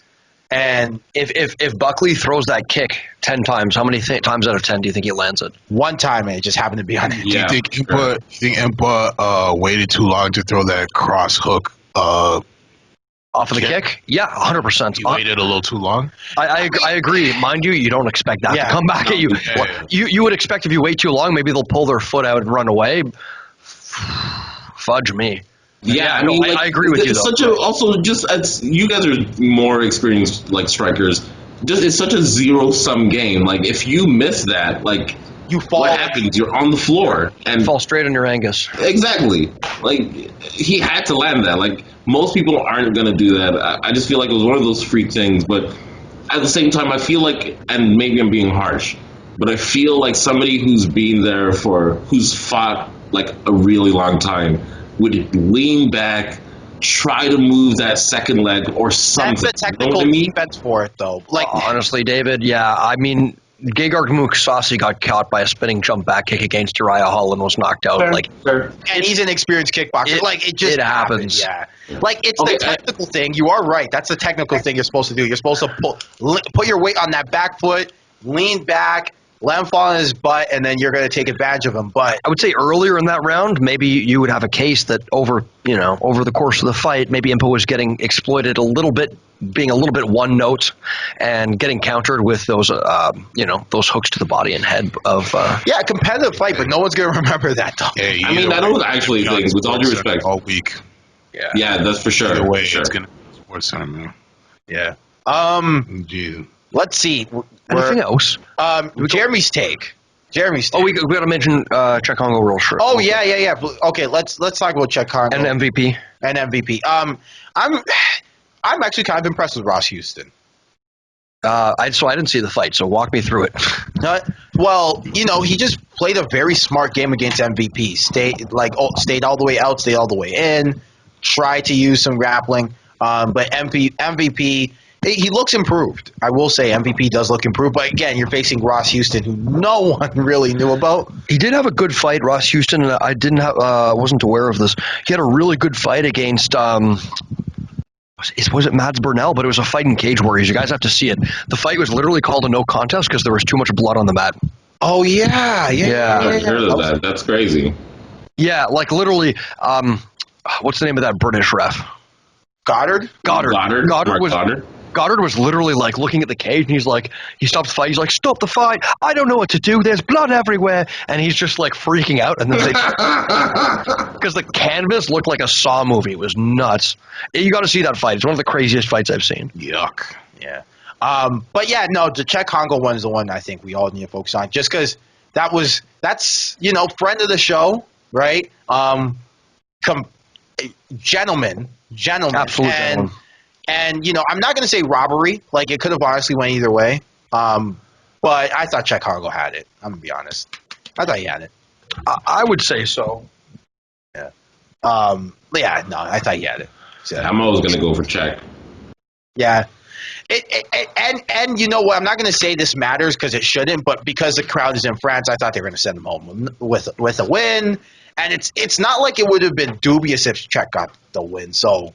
And if Buckley throws that kick 10 times, how many times out of 10 do you think he lands it? One time, and it just happened to be on it. Do you think Impa waited too long to throw that cross hook off of the kick? Yeah, 100%. He waited a little too long. I agree. Mind you, you don't expect that to come back at you. You would expect if you wait too long, maybe they'll pull their foot out and run away. Fudge me. Yeah, I mean, I agree with you. Also, just as you guys are more experienced, like strikers, just it's such a zero-sum game. Like if you miss that, like you fall. What happens? You're on the floor and fall straight on your Angus. Exactly. Like he had to land that. Like most people aren't gonna do that. I just feel like it was one of those freak things. But at the same time, I feel like, and maybe I'm being harsh, but I feel like somebody who's fought like a really long time would lean back, try to move that second leg or something. That's the technical defense for it, though. Like honestly, David, yeah. I mean, Gegard Mousasi got caught by a spinning jump back kick against Uriah Hall and was knocked out. And he's an experienced kickboxer. It happens. Yeah. Like it's the technical thing. You are right. That's the technical thing you're supposed to do. You're supposed to put your weight on that back foot, lean back, let him fall on his butt, and then you're going to take advantage of him. But I would say earlier in that round, maybe you would have a case that over the course of the fight, maybe Impa was getting exploited a little bit, being a little bit one note, and getting countered with those those hooks to the body and head of. Yeah, competitive fight, but no one's going to remember that though. Hey, I mean, I don't actually think, with all due respect, all week. Yeah, that's for sure. Either way, it's going to be Sports Center, man. Yeah. Geez. Let's see. Anything else? Jeremy's take. Oh, we got to mention Cheick Kongo real short. Oh yeah. Okay, let's talk about Cheick Kongo and MVP. I'm actually kind of impressed with Ross Houston. I didn't see the fight, so walk me through it. Well, he just played a very smart game against MVP. Stayed all the way out, stayed all the way in. Tried to use some grappling, but MVP. He looks improved. I will say MVP does look improved. But again, you're facing Ross Houston, who no one really knew about. He did have a good fight, Ross Houston, and I wasn't aware of this. He had a really good fight against was it Mads Burnell? But it was a fight in Cage Warriors. You guys have to see it. The fight was literally called a no contest because there was too much blood on the mat. Oh yeah. I heard of that. That's crazy. Yeah, like literally. What's the name of that British ref? Goddard Goddard was literally like looking at the cage, and he stops the fight. He's like, "Stop the fight! I don't know what to do. There's blood everywhere," and he's just like freaking out. And then because the canvas looked like a Saw movie, it was nuts. You got to see that fight. It's one of the craziest fights I've seen. Yuck. Yeah. But yeah, no, the Czech Congo one is the one I think we all need to focus on, just because that's friend of the show, right? Gentleman, Absolute gentleman. And I'm not going to say robbery. Like, it could have honestly went either way. But I thought Czech Congo had it. I'm gonna be honest. I thought he had it. I would say so. Yeah. Yeah. No, I thought he had it. So, I'm always going to go for Czech. Yeah. And you know what? I'm not going to say this matters because it shouldn't, but because the crowd is in France, I thought they were going to send him home with a win. And it's not like it would have been dubious if Czech got the win. So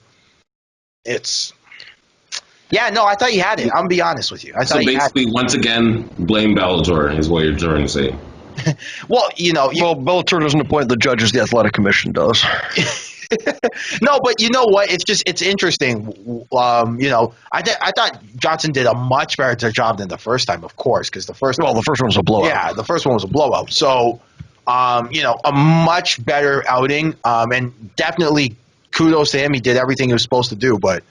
yeah, no, I thought he had it. I'm going to be honest with you. So basically, once again, blame Bellator is what you're trying to say. Well, Bellator doesn't appoint the judges; the athletic commission does. No, but you know what? It's interesting. I thought Johnson did a much better job than the first time, of course, because the first one was a blowout. Yeah, the first one was a blowout. So, a much better outing, and definitely kudos to him. He did everything he was supposed to do. But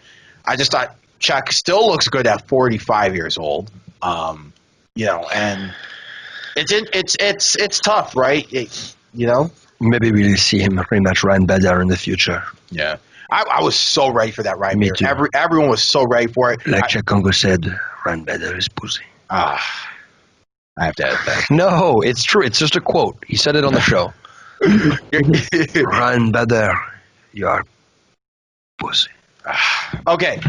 I just thought Czech still looks good at 45 years old. And it's tough, right? Maybe we'll see him rematch Ryan Bader in the future. Yeah. I was so ready for that Ryan Bader. Too. Everyone was so ready for it. Like Czech Congo said, Ryan Bader is pussy. I have to edit that. No, it's true. It's just a quote. He said it on the show. Ryan Bader, you are pussy. Okay.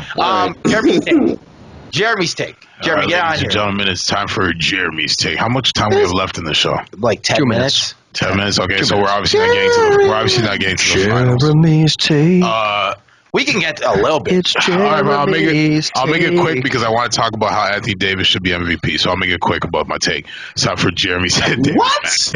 Jeremy's take. Jeremy, get on ladies here. and gentlemen, it's time for Jeremy's take. How much time we have left in the show? Like 10 2 minutes. 10 minutes. Okay, so we're obviously not getting to the finals. Jeremy's take. We can get a little bit. It's All right, but Jeremy's I'll make it take. quick because I want to talk about how Anthony Davis should be MVP. So I'll make it quick about my take. It's time for Jeremy's take. What?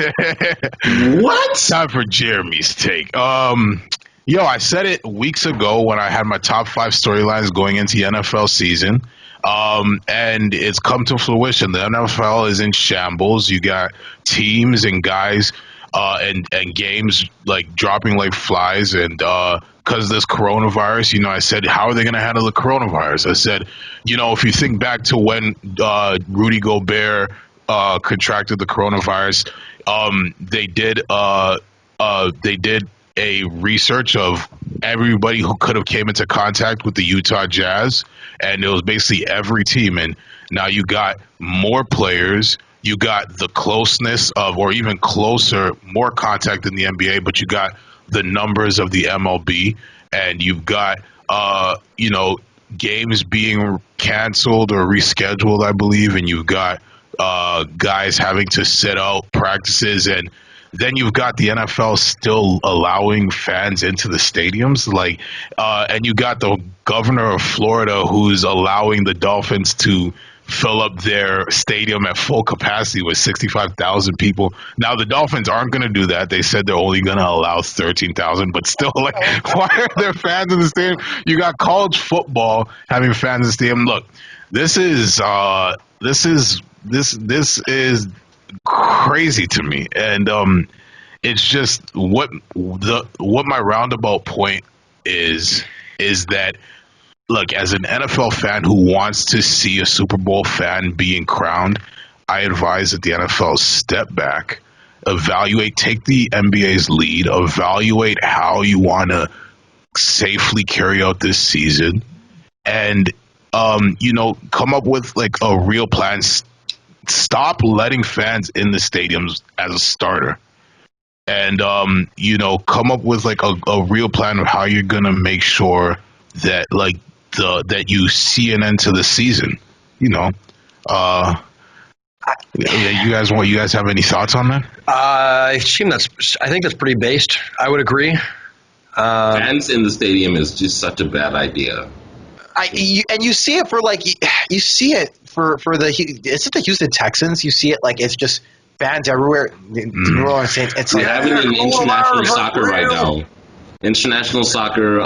What? Time for Jeremy's take. I said it weeks ago when I had my top 5 storylines going into the NFL season. And it's come to fruition. The NFL is in shambles. You got teams and guys and games like dropping like flies. And because of this coronavirus, I said, how are they going to handle the coronavirus? I said, if you think back to when Rudy Gobert contracted the coronavirus, they did a research of everybody who could have came into contact with the Utah Jazz, and it was basically every team. And now you got more players, you got the closeness of, or even closer, more contact in the NBA, but you got the numbers of the MLB, and you've got games being canceled or rescheduled, I believe, and you've got guys having to sit out practices, and then you've got the NFL still allowing fans into the stadiums, and you got the governor of Florida who's allowing the Dolphins to fill up their stadium at full capacity with 65,000 people. Now, the Dolphins aren't going to do that. They said they're only going to allow 13,000, but still, why are there fans in the stadium? You got college football having fans in the stadium. Look, this is crazy to me, and it's just what my roundabout point is that, look, as an NFL fan who wants to see a Super Bowl fan being crowned, I advise that the NFL step back, evaluate, take the NBA's lead, evaluate how you want to safely carry out this season, and come up with like a real plan. Stop letting fans in the stadiums as a starter, and come up with like a real plan of how you're gonna make sure that that you see an end to the season. You guys have any thoughts on that? I think that's pretty based. I would agree. Fans in the stadium is just such a bad idea. You see it for the Houston Texans. You see it like it's just fans everywhere. It's We're like having an international soccer right now. International soccer,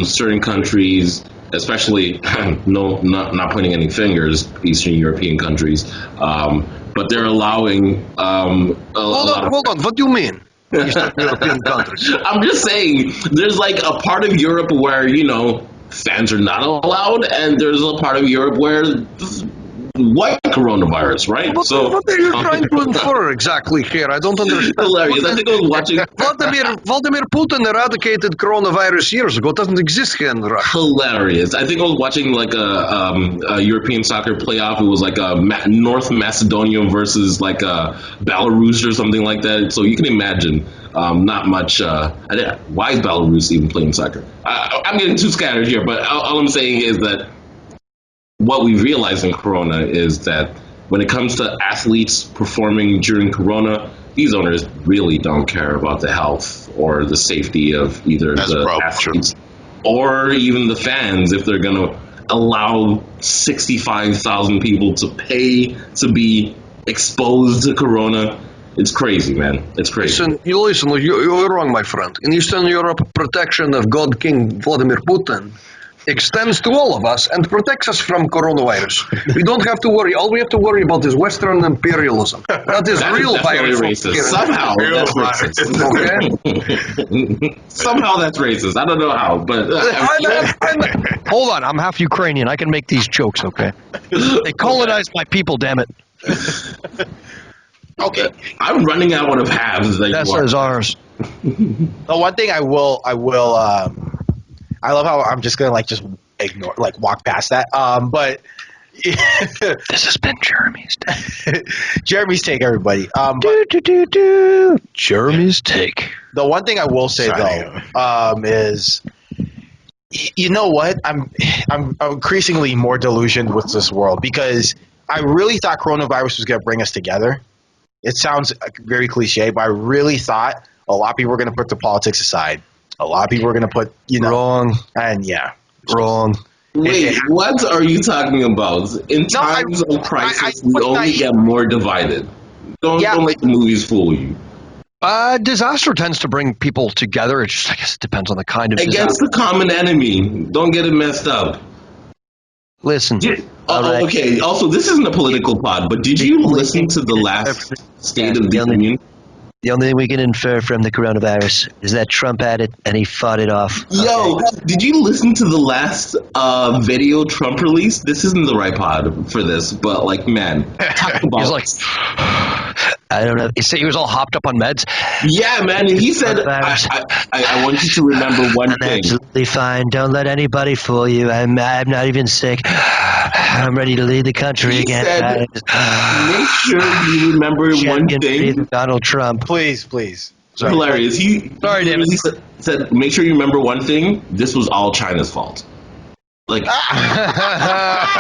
certain countries especially not pointing any fingers, Eastern European countries, but they're allowing Hold on. What do you mean? Eastern European countries. I'm just saying, there's like a part of Europe where fans are not allowed, and there's a part of Europe where white coronavirus, right? What are you trying to infer exactly here? I don't understand. Hilarious. I think I was watching. Vladimir Putin eradicated coronavirus years ago. It doesn't exist here in Russia. Hilarious. I think I was watching like a European soccer playoff. It was like a North Macedonia versus like a Belarus or something like that. So you can imagine. Not much. Why is Belarus even playing soccer? I'm getting too scattered here, but all I'm saying is that what we realize in Corona is that when it comes to athletes performing during Corona, these owners really don't care about the health or the safety of either the athletes or even the fans if they're going to allow 65,000 people to pay to be exposed to Corona. It's crazy, man. It's crazy. Listen, you're wrong, my friend. In Eastern Europe, protection of God King Vladimir Putin extends to all of us and protects us from coronavirus. We don't have to worry. All we have to worry about is Western imperialism. That is real virus. Racist. Somehow that's racist. Okay? Somehow that's racist. I don't know how, but hold on. I'm half Ukrainian. I can make these jokes. Okay? They colonized my people. Damn it. Okay, I'm running out of halves. That's as ours. The one thing I will. I love how I'm just gonna just ignore, walk past that. But this has been Jeremy's take. Jeremy's take, everybody. Jeremy's take. The one thing I will say is, you know what? I'm increasingly more delusioned with this world because I really thought coronavirus was gonna bring us together. It sounds very cliche, but I really thought a lot of people were gonna put the politics aside. A lot of people are going to put, wrong. And yeah. Wrong. Wait, what are you talking about? In times of crisis, we only get more divided. Don't let the movies fool you. Disaster tends to bring people together. It just, I guess it depends on the kind of Against disaster. the common enemy. Don't get it messed up. Listen. Right. Okay, also, this isn't a political pod, but did you listen to the last State of the Union? The only thing we can infer from the coronavirus is that Trump had it and he fought it off. Yo, did you listen to the last video Trump released? This isn't the right pod for this, but man, talk about. He's like, I don't know. He was all hopped up on meds. Yeah, man, and he said, I want you to remember one thing. Absolutely fine. Don't let anybody fool you. I'm not even sick. I'm ready to lead the country again. Said, make sure you remember one thing. Donald Trump. Please. Sorry. Hilarious. Sorry, David. He said, make sure you remember one thing. This was all China's fault.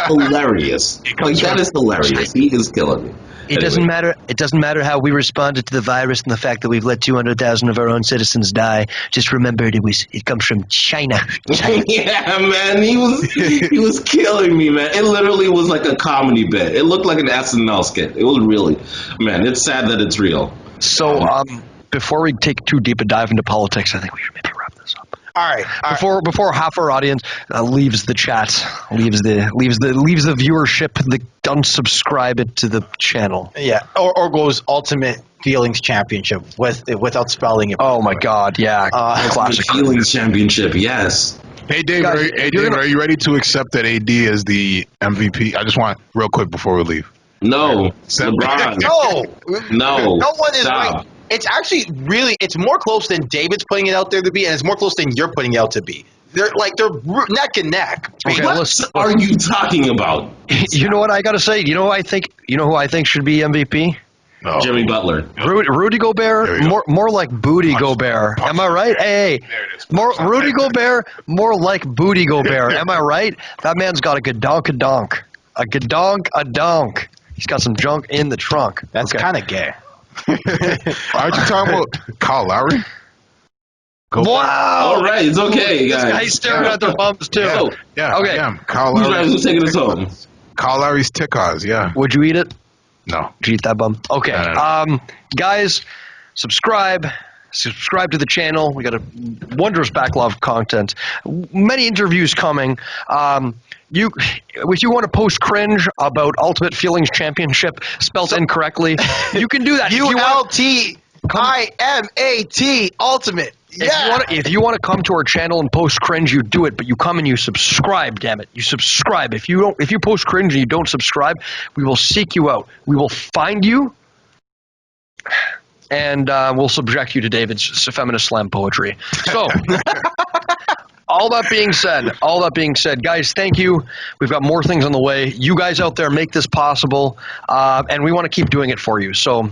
Hilarious. That is hilarious. He is killing me. It doesn't matter. It doesn't matter how we responded to the virus and the fact that we've let 200,000 of our own citizens die. Just remember, it comes from China. Yeah, man, he was killing me, man. It literally was like a comedy bit. It looked like an SNL skit. It was really, man. It's sad that it's real. So, before we take too deep a dive into politics, I think we should maybe wrap this up. All right. Before half our audience leaves the chat, leaves the viewership, unsubscribe it to the channel. Yeah, or goes Ultimate Feelings Championship without spelling it. Oh my God, yeah, classic Feelings Championship. Yes. Hey Dave, are you ready to accept that AD as the MVP? I just want real quick before we leave. No, LeBron. No one is Stop. right. It's actually it's more close than David's putting it out there to be, and it's more close than you're putting it out to be. They're neck and neck. Okay, what are you talking about? You know what I got to say? You know who I think should be MVP? No. Jimmy Butler. Rudy Gobert, more like Booty Gobert. Am I right? Hey, Rudy Gobert, more like Booty Gobert. Am I right? That man's got a gadonk. A donk. He's got some junk in the trunk. That's kind of gay. Aren't you talking about Kyle Lowry? Wow! All right, it's okay, guys. This guy's staring at their bums too. Yeah. Okay. Kyle Lowry. Who's taking us home? Kyle Lowry's tickers. Yeah. Would you eat it? No. Would you eat that bum? Okay. No. Guys, subscribe. Subscribe to the channel. We got a wondrous backlog of content. Many interviews coming. If you want to post cringe about Ultimate Feelings Championship spelled incorrectly, you can do that. ULTIMAT Ultimate. Yeah. If you want to come to our channel and post cringe, you do it, but you come and you subscribe, damn it. You subscribe. If you post cringe and you don't subscribe, we will seek you out. We will find you and we'll subject you to David's feminist slam poetry. So all that being said, guys, thank you. We've got more things on the way. You guys out there make this possible, and we want to keep doing it for you. So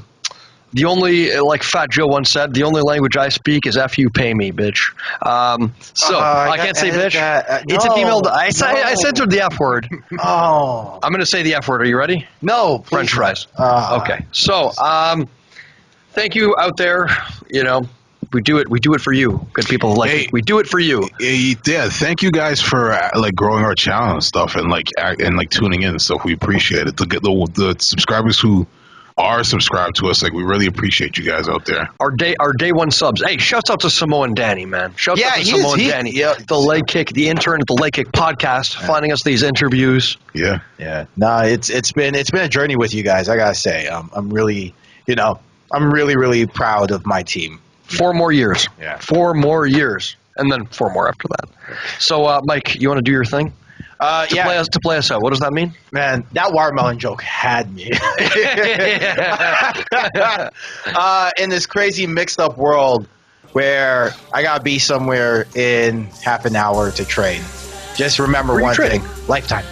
the only, like Fat Joe once said, the only language I speak is F you pay me, bitch. I can't say bitch. It's a female. I censored the F word. Oh. I'm going to say the F word. Are you ready? No. French fries. Okay. So, thank you out there. You know, we do it for you. Good people like it. We do it for you. Yeah, thank you guys for like growing our channel and stuff, and like tuning in and stuff. We appreciate it. The subscribers who are subscribed to us, like, we really appreciate you guys out there. Our day one subs. Hey, shouts out to Samoa and Danny, man. Shouts out to Samoa and Danny. Yeah, the Leg Kick, the intern at the Leg Kick podcast, finding us these interviews. Yeah. No, it's been a journey with you guys. I gotta say, I'm really proud of my team. 4 more years. Yeah. 4 more years, and then 4 more after that. So, Mike, you want to do your thing? To play us out. What does that mean? Man, that watermelon joke had me. In this crazy mixed up world where I gotta be somewhere in half an hour to train. Just remember one thing. Lifetime.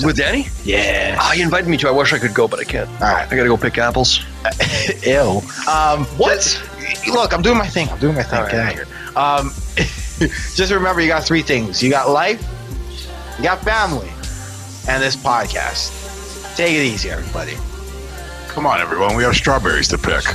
With Danny? Yeah. He invited me to. I wish I could go, but I can't. All right. I gotta go pick apples. Ew. What? Look, I'm doing my thing. All Get out of here. Just remember, you got 3 things. You got life, you got family, and this podcast. Take it easy, everybody. Come on, everyone. We have strawberries to pick.